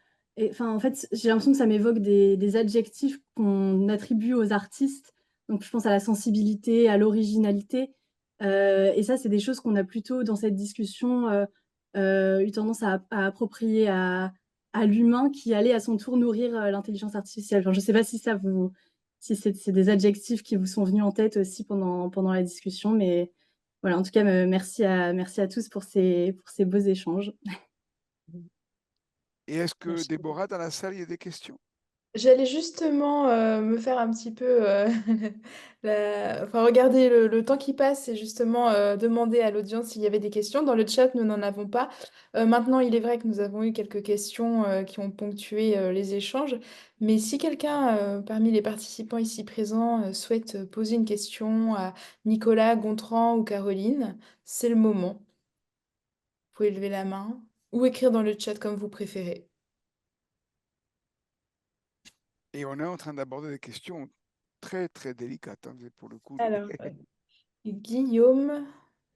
enfin, en fait, j'ai l'impression que ça m'évoque des adjectifs qu'on attribue aux artistes. Donc, je pense à la sensibilité, à l'originalité. Et ça, c'est des choses qu'on a plutôt dans cette discussion eu tendance à approprier à l'humain qui allait à son tour nourrir l'intelligence artificielle. Enfin, je ne sais pas si c'est des adjectifs qui vous sont venus en tête aussi pendant la discussion, mais voilà, en tout cas, merci à tous pour ces beaux échanges. Et est-ce que Merci beaucoup. Déborah, dans la salle, il y a des questions? J'allais justement me faire un petit peu enfin, regarder le temps qui passe et justement demander à l'audience s'il y avait des questions. Dans le chat, nous n'en avons pas. Maintenant, il est vrai que nous avons eu quelques questions qui ont ponctué les échanges. Mais si quelqu'un parmi les participants ici présents souhaite poser une question à Nicolas, Gontran ou Caroline, c'est le moment. Vous pouvez lever la main ou écrire dans le chat comme vous préférez. Et on est en train d'aborder des questions très, très délicates, hein, pour le coup. Alors, Guillaume,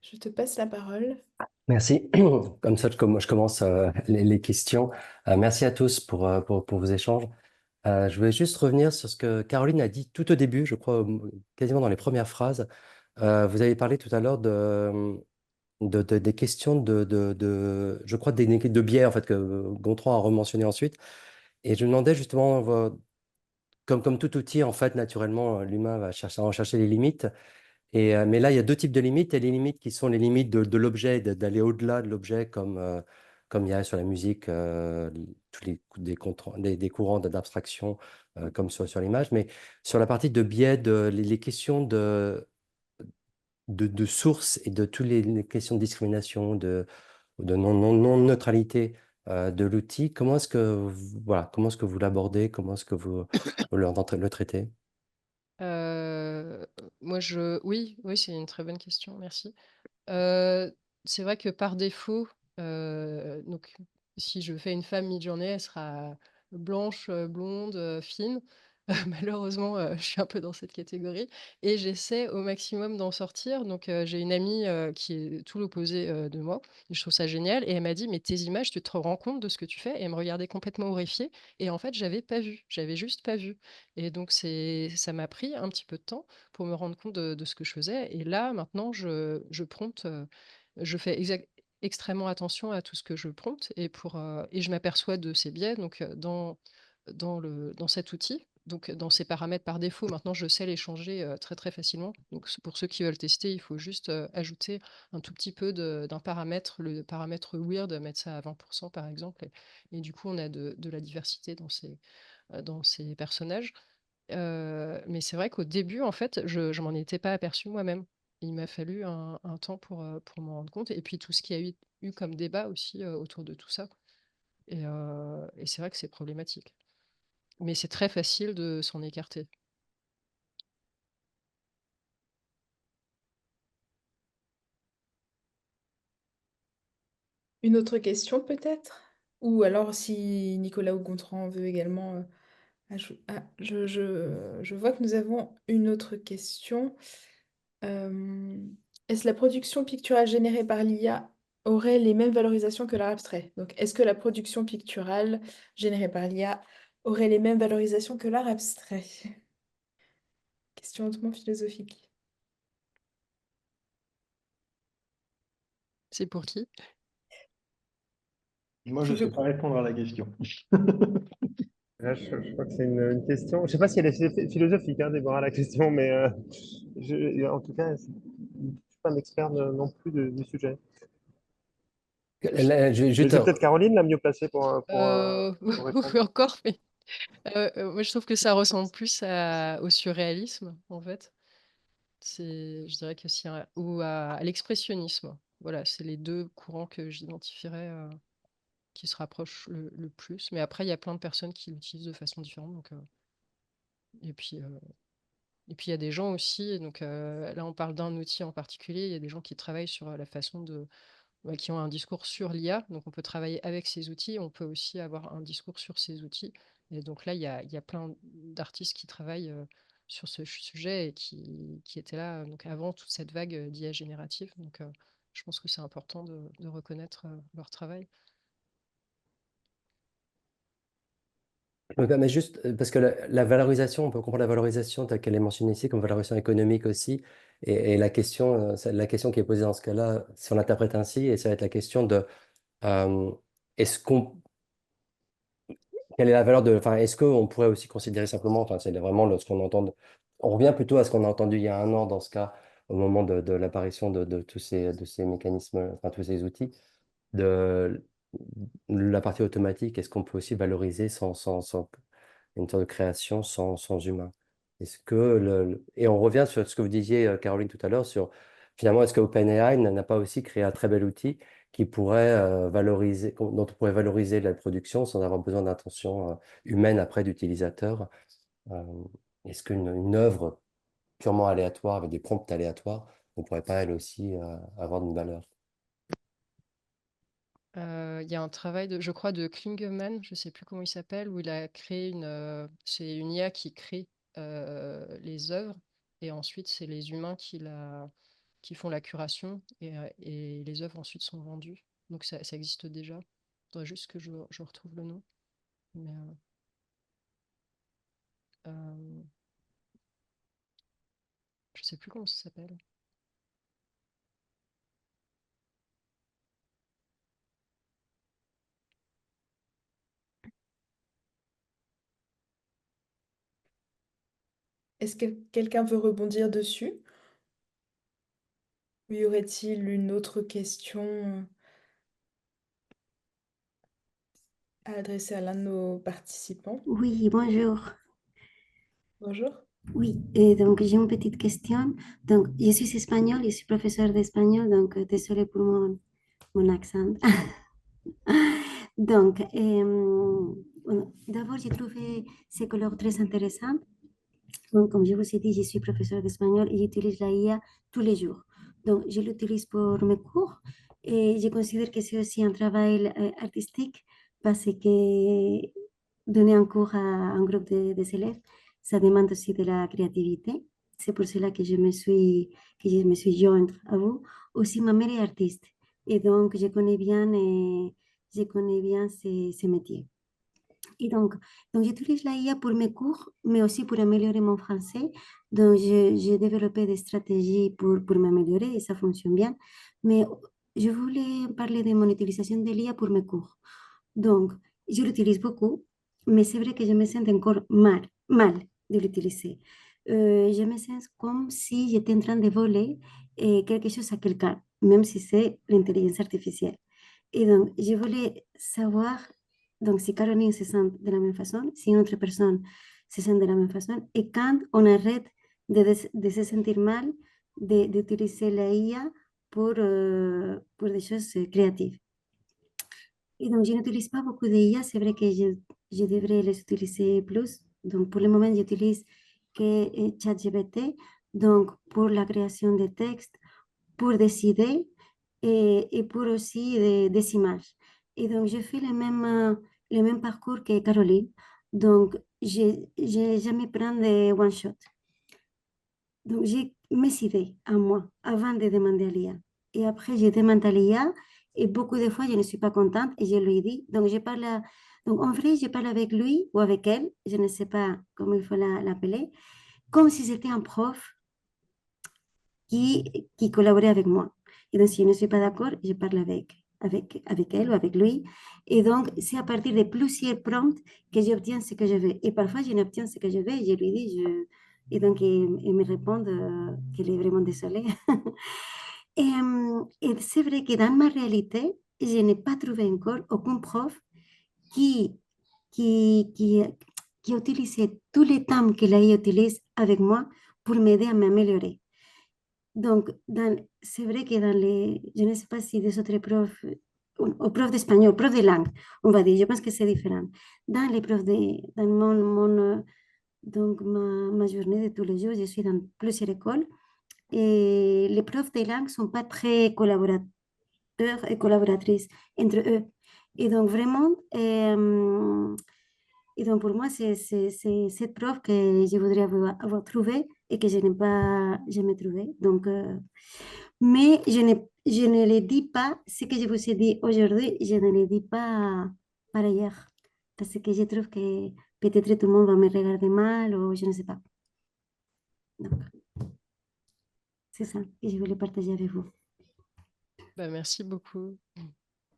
je te passe la parole. Merci. Comme ça, je commence les questions. Merci à tous pour vos échanges. Je voulais juste revenir sur ce que Caroline a dit tout au début, je crois quasiment dans les premières phrases. Vous avez parlé tout à l'heure des questions je crois, de biais, en fait, que Gontran a rementionné ensuite. Et je me demandais justement, comme tout outil, en fait, naturellement, l'humain va en chercher les limites. Mais là, il y a deux types de limites. Il y a les limites qui sont les limites de l'objet, d'aller au-delà de l'objet, comme il y a sur la musique, tous des courants d'abstraction, comme sur l'image. Mais sur la partie de biais, les questions de source et de toutes les questions de discrimination, de non-neutralité de l'outil, comment est-ce que vous l'abordez? Comment est-ce que vous le traitez? Euh, oui, c'est une très bonne question, merci. C'est vrai que par défaut, donc si je fais une femme mi-journée, elle sera blanche, blonde, fine. Malheureusement, je suis un peu dans cette catégorie et j'essaie au maximum d'en sortir. Donc, j'ai une amie qui est tout l'opposé de moi. Et je trouve ça génial. Et elle m'a dit, mais tes images, tu te rends compte de ce que tu fais? Et elle me regardait complètement horrifiée. Et en fait, j'avais pas vu. J'avais juste pas vu. Et donc, ça m'a pris un petit peu de temps pour me rendre compte de ce que je faisais. Et là, maintenant, je prompte, je fais extrêmement attention à tout ce que je prompte et je m'aperçois de ces biais donc, dans cet outil. Donc, dans ces paramètres par défaut, maintenant, je sais les changer très, très facilement. Donc, pour ceux qui veulent tester, il faut juste ajouter un tout petit peu d'un paramètre, le paramètre weird, mettre ça à 20% par exemple. Et du coup, on a de la diversité dans ces personnages. Mais c'est vrai qu'au début, en fait, je m'en étais pas aperçue moi-même. Il m'a fallu un temps pour m'en rendre compte. Et puis tout ce qu'il y a eu comme débat aussi autour de tout ça. Et c'est vrai que c'est problématique. Mais c'est très facile de s'en écarter. Une autre question peut-être? Ou alors si Nicolas ou Gontran veut également Je vois que nous avons une autre question. Euh, Est-ce la production picturale générée par l'IA aurait les mêmes valorisations que l'art abstrait? Donc, est-ce que la production picturale générée par l'IA aurait les mêmes valorisations que l'art abstrait? Question hautement philosophique. C'est pour qui? Moi, je ne sais pas répondre à la question. Là, je crois que c'est une question. Je ne sais pas si elle est philosophique, hein, Déborah, la question, mais en tout cas, je ne suis pas un expert non plus du sujet. Là, Mais juste, c'est peut-être Caroline la mieux placée pour répondre. Oui, encore, mais moi je trouve que ça ressemble plus au surréalisme, en fait. Je dirais que si, ou à l'expressionnisme. Voilà, c'est les deux courants que j'identifierais qui se rapprochent le plus. Mais après, il y a plein de personnes qui l'utilisent de façon différente. Donc, et puis, il y a des gens aussi, et donc là on parle d'un outil en particulier, il y a des gens qui travaillent sur la façon qui ont un discours sur l'IA, donc on peut travailler avec ces outils, on peut aussi avoir un discours sur ces outils. Et donc là, il y a plein d'artistes qui travaillent sur ce sujet et qui étaient là donc avant toute cette vague d'IA générative. Donc je pense que c'est important de reconnaître leur travail. mais juste parce que la valorisation, on peut comprendre la valorisation telle qu'elle est mentionnée ici comme valorisation économique aussi. Et la question qui est posée dans ce cas-là, si on l'interprète ainsi, et ça va être la question de est-ce qu'on quelle est la valeur de. Enfin, est-ce qu'on pourrait aussi considérer simplement, enfin, c'est vraiment ce qu'on entend. On revient plutôt à ce qu'on a entendu il y a un an dans ce cas, au moment de l'apparition de tous ces mécanismes, enfin, tous ces outils, de la partie automatique. Est-ce qu'on peut aussi valoriser sans une sorte de création sans humain? Est-ce que et on revient sur ce que vous disiez, Caroline, tout à l'heure, sur finalement, est-ce que OpenAI n'a pas aussi créé un très bel outil qui pourrait dont on pourrait valoriser la production sans avoir besoin d'intention humaine après d'utilisateur. Euh, Est-ce qu'une œuvre purement aléatoire, avec des prompts aléatoires, ne pourrait pas elle aussi avoir une valeur? Il y a un travail, je crois, de Klingemann, je ne sais plus comment il s'appelle, où il a créé c'est une IA qui crée les œuvres, et ensuite c'est les humains qui font la curation, et les œuvres ensuite sont vendues. Donc ça existe déjà. Il faudrait juste que je retrouve le nom. Mais, je ne sais plus comment ça s'appelle. Est-ce que quelqu'un veut rebondir dessus? Ou y aurait-il une autre question à adresser à l'un de nos participants? Oui, bonjour. Bonjour. Oui, donc j'ai une petite question. Donc, je suis espagnole, je suis professeure d'espagnol, donc désolée pour mon accent. Donc, d'abord, j'ai trouvé ces couleurs très intéressantes. Donc, comme je vous ai dit, je suis professeure d'espagnol et j'utilise la IA tous les jours. Donc, je l'utilise pour mes cours et je considère que c'est aussi un travail artistique parce que donner un cours à un groupe des élèves, ça demande aussi de la créativité. C'est pour cela que je me suis jointe à vous. Aussi, ma mère est artiste et donc je connais bien ces métiers. Et donc j'utilise la IA pour mes cours, mais aussi pour améliorer mon français. Donc, j'ai développé des stratégies pour m'améliorer et ça fonctionne bien. Mais je voulais parler de mon utilisation de l'IA pour mes cours. Donc, je l'utilise beaucoup, mais c'est vrai que je me sens encore mal de l'utiliser. Je me sens comme si j'étais en train de voler quelque chose à quelqu'un, même si c'est l'intelligence artificielle. Et donc, je voulais savoir donc si Caroline se sent de la même façon, si une autre personne se sent de la même façon, et quand on arrête de se sentir mal d'utiliser la IA pour des choses créatives. Et donc, je n'utilise pas beaucoup d'IA, c'est vrai que je devrais les utiliser plus. Donc, pour le moment, j'utilise que ChatGPT, donc pour la création de textes, pour des idées et pour aussi des images. Et donc, je fais le même parcours que Caroline. Donc, j'ai jamais pris de one shot. Donc, j'ai mes idées à moi avant de demander à l'IA. Et après, je demande à l'IA et beaucoup de fois, je ne suis pas contente et je lui dis. Donc, donc en vrai, je parle avec lui ou avec elle, je ne sais pas comment il faut l'appeler, comme si c'était un prof qui collaborait avec moi. Et donc, si je ne suis pas d'accord, je parle avec elle ou avec lui. Et donc, c'est à partir de plusieurs prompts que j'obtiens ce que je veux. Et parfois, je n'obtiens ce que je veux et je lui dis, et donc, il me répond qu'elle est vraiment désolée. Et c'est vrai que dans ma réalité, je n'ai pas trouvé encore aucun prof qui, qui, qui, qui a utilisé tous les termes que l'AI utilise avec moi pour m'aider à m'améliorer. Donc, c'est vrai que dans les, je ne sais pas si des autres profs, ou profs d'espagnol, profs de langue, on va dire, je pense que c'est différent. Dans les profs dans donc ma journée de tous les jours, je suis dans plusieurs écoles et les profs de langue ne sont pas très collaborateurs et collaboratrices entre eux. Et donc, vraiment, et donc pour moi, c'est cette prof que je voudrais avoir trouvé et que je n'ai pas jamais trouvé. Donc, mais je ne le dis pas, ce que je vous ai dit aujourd'hui, je ne le dis pas par ailleurs. Parce que je trouve que peut-être tout le monde va me regarder mal ou je ne sais pas. Donc, c'est ça que je voulais partager avec vous. Bah, merci beaucoup.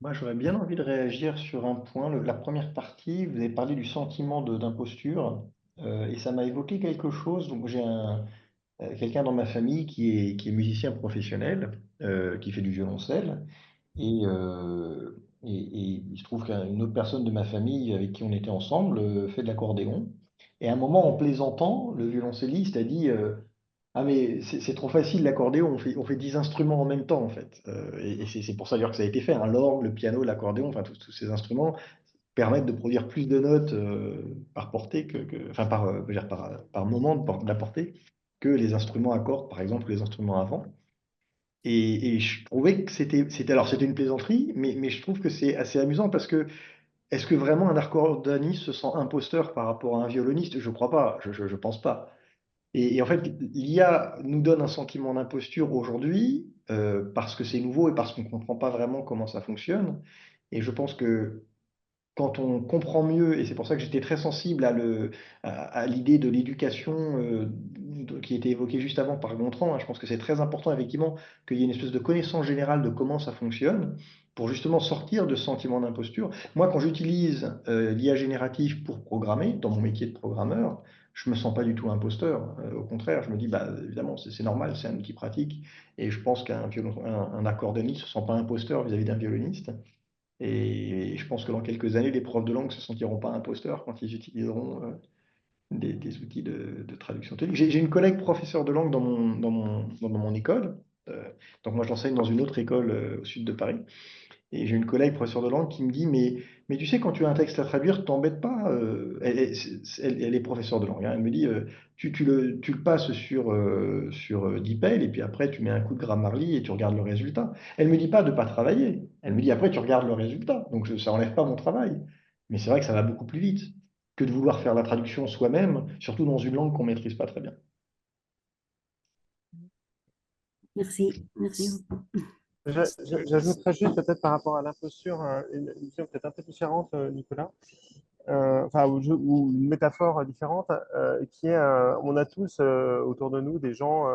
Moi, j'aurais bien envie de réagir sur un point. La première partie, vous avez parlé du sentiment d'imposture, et ça m'a évoqué quelque chose. Donc, j'ai quelqu'un dans ma famille qui est musicien professionnel, qui fait du violoncelle, et il se trouve qu'une autre personne de ma famille avec qui on était ensemble fait de l'accordéon. Et à un moment, en plaisantant, le violoncelliste a dit ah, mais c'est trop facile l'accordéon, on fait 10 instruments en même temps, en fait. Et c'est pour ça d'ailleurs que ça a été fait, hein. L'orgue, le piano, l'accordéon, enfin tous ces instruments permettent de produire plus de notes par portée, enfin je veux dire, par moment de la portée, que les instruments à cordes, par exemple, ou les instruments à vent. Et je trouvais que alors c'était une plaisanterie, mais je trouve que c'est assez amusant parce que est-ce que vraiment un accordéoniste se sent imposteur par rapport à un violoniste? Je crois pas, je pense pas. Et en fait, l'IA nous donne un sentiment d'imposture aujourd'hui parce que c'est nouveau et parce qu'on ne comprend pas vraiment comment ça fonctionne. Et je pense que quand on comprend mieux, et c'est pour ça que j'étais très sensible à l'idée de l'éducation qui était évoquée juste avant par Gontran, hein. Je pense que c'est très important effectivement qu'il y ait une espèce de connaissance générale de comment ça fonctionne pour justement sortir de ce sentiment d'imposture. Moi, quand j'utilise l'IA générative pour programmer, dans mon métier de programmeur, je me sens pas du tout imposteur. Au contraire, je me dis, bah, évidemment, c'est normal, c'est un outil pratique, et je pense un accordéoniste ne se sent pas imposteur vis-à-vis d'un violoniste. Et je pense que dans quelques années, les profs de langue ne se sentiront pas imposteurs quand ils utiliseront des outils de traduction autommatique. J'ai une collègue professeure de langue dans mon école. Euh, donc moi, j'enseigne dans une autre école au sud de Paris. Et j'ai une collègue professeure de langue qui me dit, mais tu sais, quand tu as un texte à traduire, t'embêtes pas. Elle est professeure de langue, hein. Elle me dit, tu le passes sur DeepL et puis après, tu mets un coup de Grammarly et tu regardes le résultat. Elle me dit pas de pas travailler. Elle me dit, après, tu regardes le résultat. Donc, ça enlève pas mon travail. Mais c'est vrai que ça va beaucoup plus vite que de vouloir faire la traduction soi-même, surtout dans une langue qu'on maîtrise pas très bien. Merci, merci beaucoup. J'ajouterais juste peut-être par rapport à l'imposture une vision peut-être un peu différente, Nicolas. Enfin, ou une métaphore différente, qui est, on a tous autour de nous des gens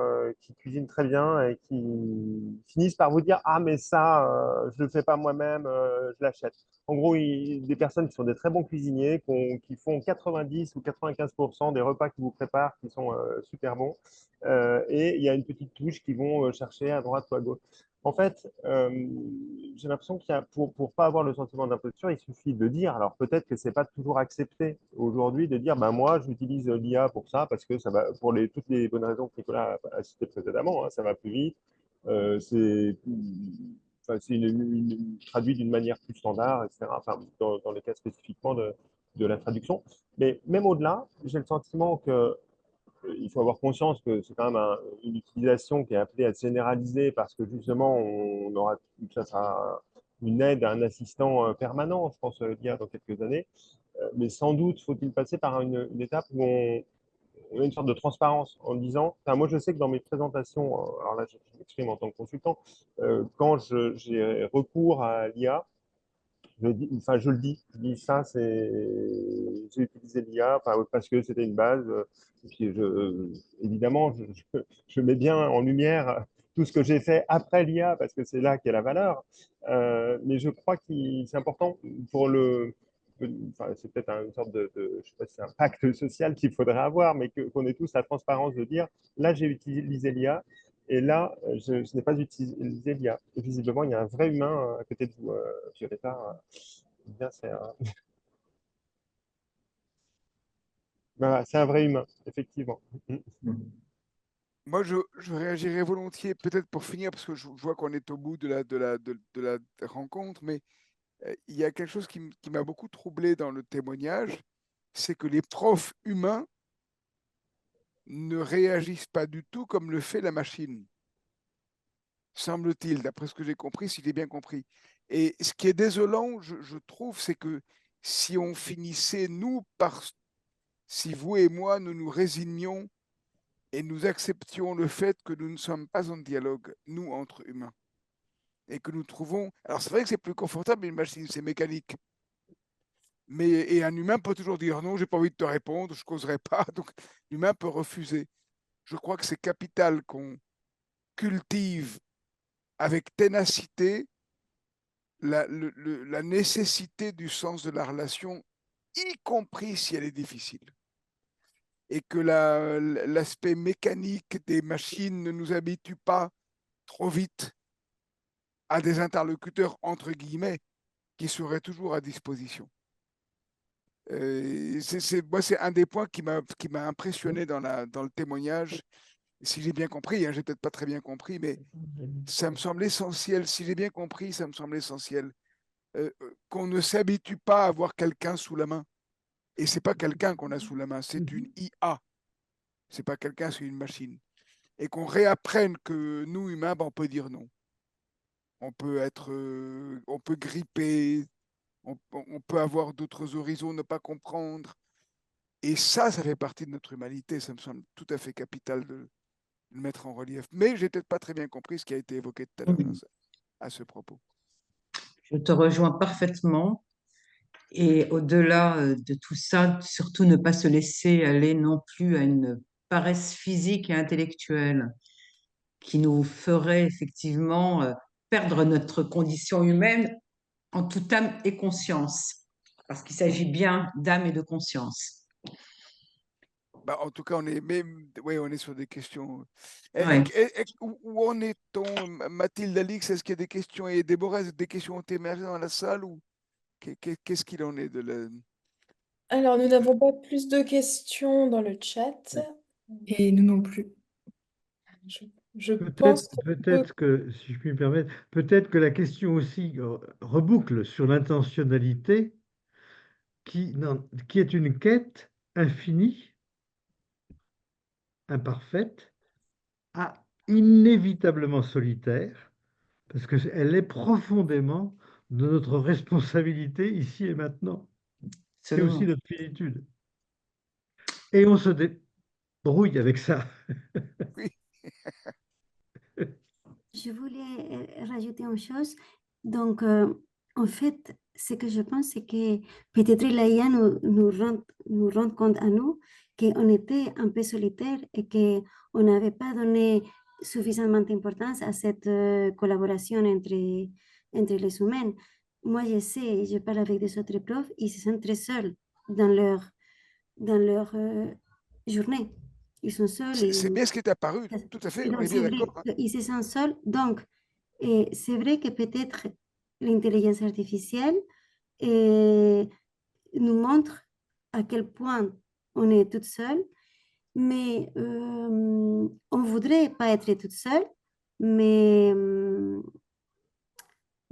qui cuisinent très bien et qui finissent par vous dire, ah mais ça, je le fais pas moi-même, je l'achète. En gros, des personnes qui sont des très bons cuisiniers, qui font 90 ou 95% des repas qu'ils vous préparent, qui sont super bons, et il y a une petite touche qu'ils vont chercher à droite ou à gauche. En fait, j'ai l'impression qu'il y a, pour pas avoir le sentiment d'imposture, il suffit de dire, alors peut-être que c'est pas toujours accepté aujourd'hui de dire, ben moi j'utilise l'IA pour ça, parce que ça va, pour toutes les bonnes raisons que Nicolas a citées précédemment, hein, ça va plus vite, enfin, traduit d'une manière plus standard, etc. Enfin, dans le cas spécifiquement de la traduction. Mais même au-delà, j'ai le sentiment que il faut avoir conscience que c'est quand même une utilisation qui est appelée à se généraliser parce que justement, ça sera une aide, un assistant permanent, je pense, l'IA dans quelques années. Mais sans doute faut-il passer par une étape où on a une sorte de transparence en disant, enfin, moi je sais que dans mes présentations, alors là je m'exprime en tant que consultant, quand j'ai recours à l'IA, je le dis, ça, j'ai utilisé l'IA parce que c'était une base. Et puis évidemment, je mets bien en lumière tout ce que j'ai fait après l'IA parce que c'est là qu'il y a la valeur. Mais je crois que c'est important pour c'est peut-être une sorte je sais pas si c'est un pacte social qu'il faudrait avoir, mais qu'on ait tous la transparence de dire, là j'ai utilisé l'IA et là je n'ai pas utilisé l'IA. Et visiblement, il y a un vrai humain à côté de vous, Violetta. Bien, voilà, c'est un vrai humain, effectivement. Moi, je réagirais volontiers, peut-être pour finir, parce que je vois qu'on est au bout de la rencontre, mais il y a quelque chose qui m'a beaucoup troublé dans le témoignage, c'est que les profs humains ne réagissent pas du tout comme le fait la machine, semble-t-il, d'après ce que j'ai compris, si j'ai bien compris. Et ce qui est désolant, je trouve, c'est que si on finissait, si vous et moi, nous nous résignions et nous acceptions le fait que nous ne sommes pas en dialogue, nous, entre humains, et que nous trouvons... Alors, c'est vrai que c'est plus confortable, une machine, c'est mécanique. Et un humain peut toujours dire non, j'ai pas envie de te répondre, je causerai pas. Donc, l'humain peut refuser. Je crois que c'est capital qu'on cultive avec ténacité la nécessité du sens de la relation, y compris si elle est difficile. Et que l'aspect mécanique des machines ne nous habitue pas trop vite à des interlocuteurs, entre guillemets, qui seraient toujours à disposition. Moi, c'est un des points qui m'a impressionné dans le témoignage. Si j'ai bien compris, hein, j'ai peut-être pas très bien compris, mais ça me semble essentiel. Si j'ai bien compris, ça me semble essentiel qu'on ne s'habitue pas à avoir quelqu'un sous la main. Et c'est pas quelqu'un qu'on a sous la main, c'est une IA. C'est pas quelqu'un, c'est une machine. Et qu'on réapprenne que nous, humains, on peut dire non. On peut gripper, on peut avoir d'autres horizons, ne pas comprendre. Et ça fait partie de notre humanité. Ça me semble tout à fait capital de le mettre en relief. Mais j'ai peut-être pas très bien compris ce qui a été évoqué tout à l'heure à ce propos. Je te rejoins parfaitement. Et au-delà de tout ça, surtout ne pas se laisser aller non plus à une paresse physique et intellectuelle qui nous ferait effectivement perdre notre condition humaine en toute âme et conscience, parce qu'il s'agit bien d'âme et de conscience. En tout cas, on est sur des questions. Ouais. Où en est-on, Mathilde, Alix? Est-ce qu'il y a des questions et Déborah, des questions ont émergé dans la salle ou qu'est-ce qu'il en est de la... Alors, nous n'avons pas plus de questions dans le chat. Et nous non plus. Je pense qu'on peut... Peut-être que, si je puis me permettre, peut-être que la question aussi reboucle sur l'intentionnalité qui est une quête infinie, imparfaite, inévitablement solitaire, parce qu'elle est profondément de notre responsabilité ici et maintenant. C'est aussi notre finitude. Et on se débrouille avec ça. Oui. Je voulais rajouter une chose. Donc, en fait, ce que je pense, c'est que peut-être l'IA nous rend compte à nous qu'on était un peu solitaire et qu'on n'avait pas donné suffisamment d'importance à cette collaboration entre les humains. Moi, je sais, je parle avec des autres profs, ils se sentent très seuls dans leur journée. Ils sont seuls. C'est bien ce qui est apparu, tout à fait, on est bien d'accord. Hein. Ils se sentent seuls. Donc, c'est vrai que peut-être l'intelligence artificielle nous montre à quel point on est toute seule, mais on ne voudrait pas être toute seule, mais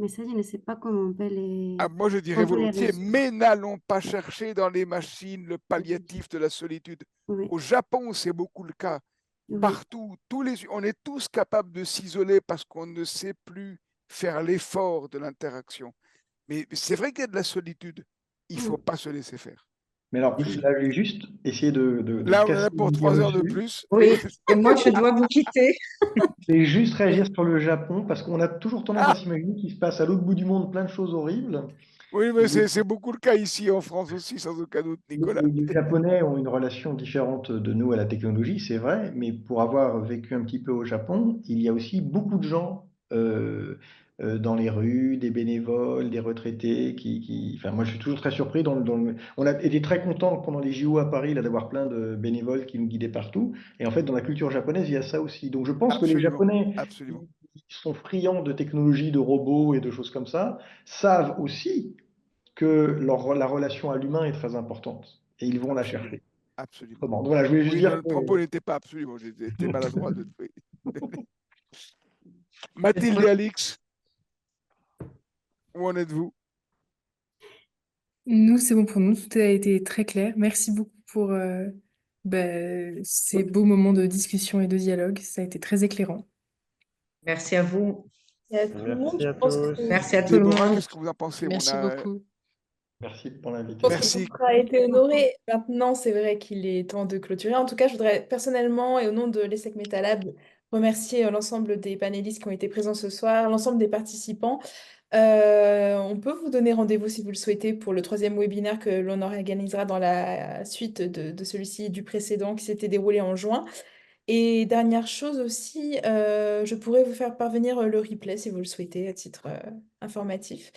ça, je ne sais pas comment on peut moi, je dirais volontiers, mais n'allons pas chercher dans les machines le palliatif de la solitude. Oui. Au Japon, c'est beaucoup le cas. Oui. Partout, on est tous capables de s'isoler parce qu'on ne sait plus faire l'effort de l'interaction. Mais c'est vrai qu'il y a de la solitude. Il ne faut pas se laisser faire. Mais alors, là, je vais juste essayer de Là, on est casser là pour l'idée 3 heures de reçue. plus. Oui, et moi, je dois vous quitter. Et juste réagir sur le Japon, parce qu'on a toujours tendance à s'imaginer qu'il se passe à l'autre bout du monde plein de choses horribles. Oui, mais Et c'est beaucoup le cas ici en France aussi, sans aucun doute, Nicolas. les Japonais ont une relation différente de nous à la technologie, c'est vrai, mais pour avoir vécu un petit peu au Japon, il y a aussi beaucoup de gens dans les rues, des bénévoles, des retraités Enfin, moi, je suis toujours très surpris. On a été très contents pendant les JO à Paris là, d'avoir plein de bénévoles qui nous guidaient partout. Et en fait, dans la culture japonaise, il y a ça aussi. Donc, je pense que les Absolument, Japonais absolument. qui sont friands de technologie, de robots et de choses comme ça, savent aussi que la relation à l'humain est très importante et ils vont la Absolument, chercher. absolument. Comment? Donc voilà, je voulais juste Oui, non, dire le que propos n'était pas absolument, j'étais maladroit. Mathilde et Alix, où en êtes-vous? Nous, c'est bon pour nous, tout a été très clair. Merci beaucoup pour ces beaux moments de discussion et de dialogue. Ça a été très éclairant. Merci à vous. Et à tout le monde, Merci je à pense tous. que Merci à tout le Déborah, monde. qu'est-ce que vous en pensez? Merci beaucoup. merci pour l'invitation. Merci. votre a été honoré. Maintenant, c'est vrai qu'il est temps de clôturer. En tout cas, je voudrais personnellement et au nom de l'ESSEC Metalab remercier l'ensemble des panélistes qui ont été présents ce soir, l'ensemble des participants. On peut vous donner rendez-vous si vous le souhaitez pour le 3e webinaire que l'on organisera dans la suite de celui-ci et du précédent qui s'était déroulé en juin. Et dernière chose aussi, je pourrais vous faire parvenir le replay si vous le souhaitez à titre informatif.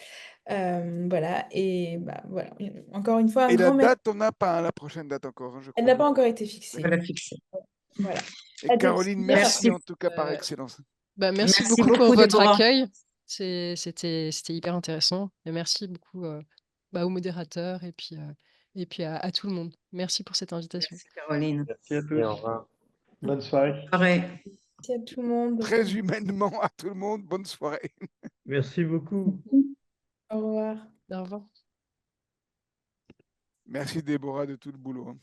Voilà, et bah, voilà. Encore une fois, un Et la grand merci. date, on n'a pas la prochaine date encore, je Elle crois. n'a pas encore été fixée. Voilà, fixé. Voilà. Et À Caroline, découvrir. merci Merci. en tout cas par excellence. Merci Merci beaucoup pour beaucoup, votre Déborah. accueil. C'était hyper intéressant. Et merci beaucoup aux modérateurs et puis à tout le monde. Merci pour cette invitation. Merci, Caroline. Merci à tous. Et au revoir. Bonne soirée. Pareil. Merci à tout le monde. Très humainement à tout le monde, bonne soirée. Merci beaucoup. Au revoir. Au revoir. Merci Déborah de tout le boulot.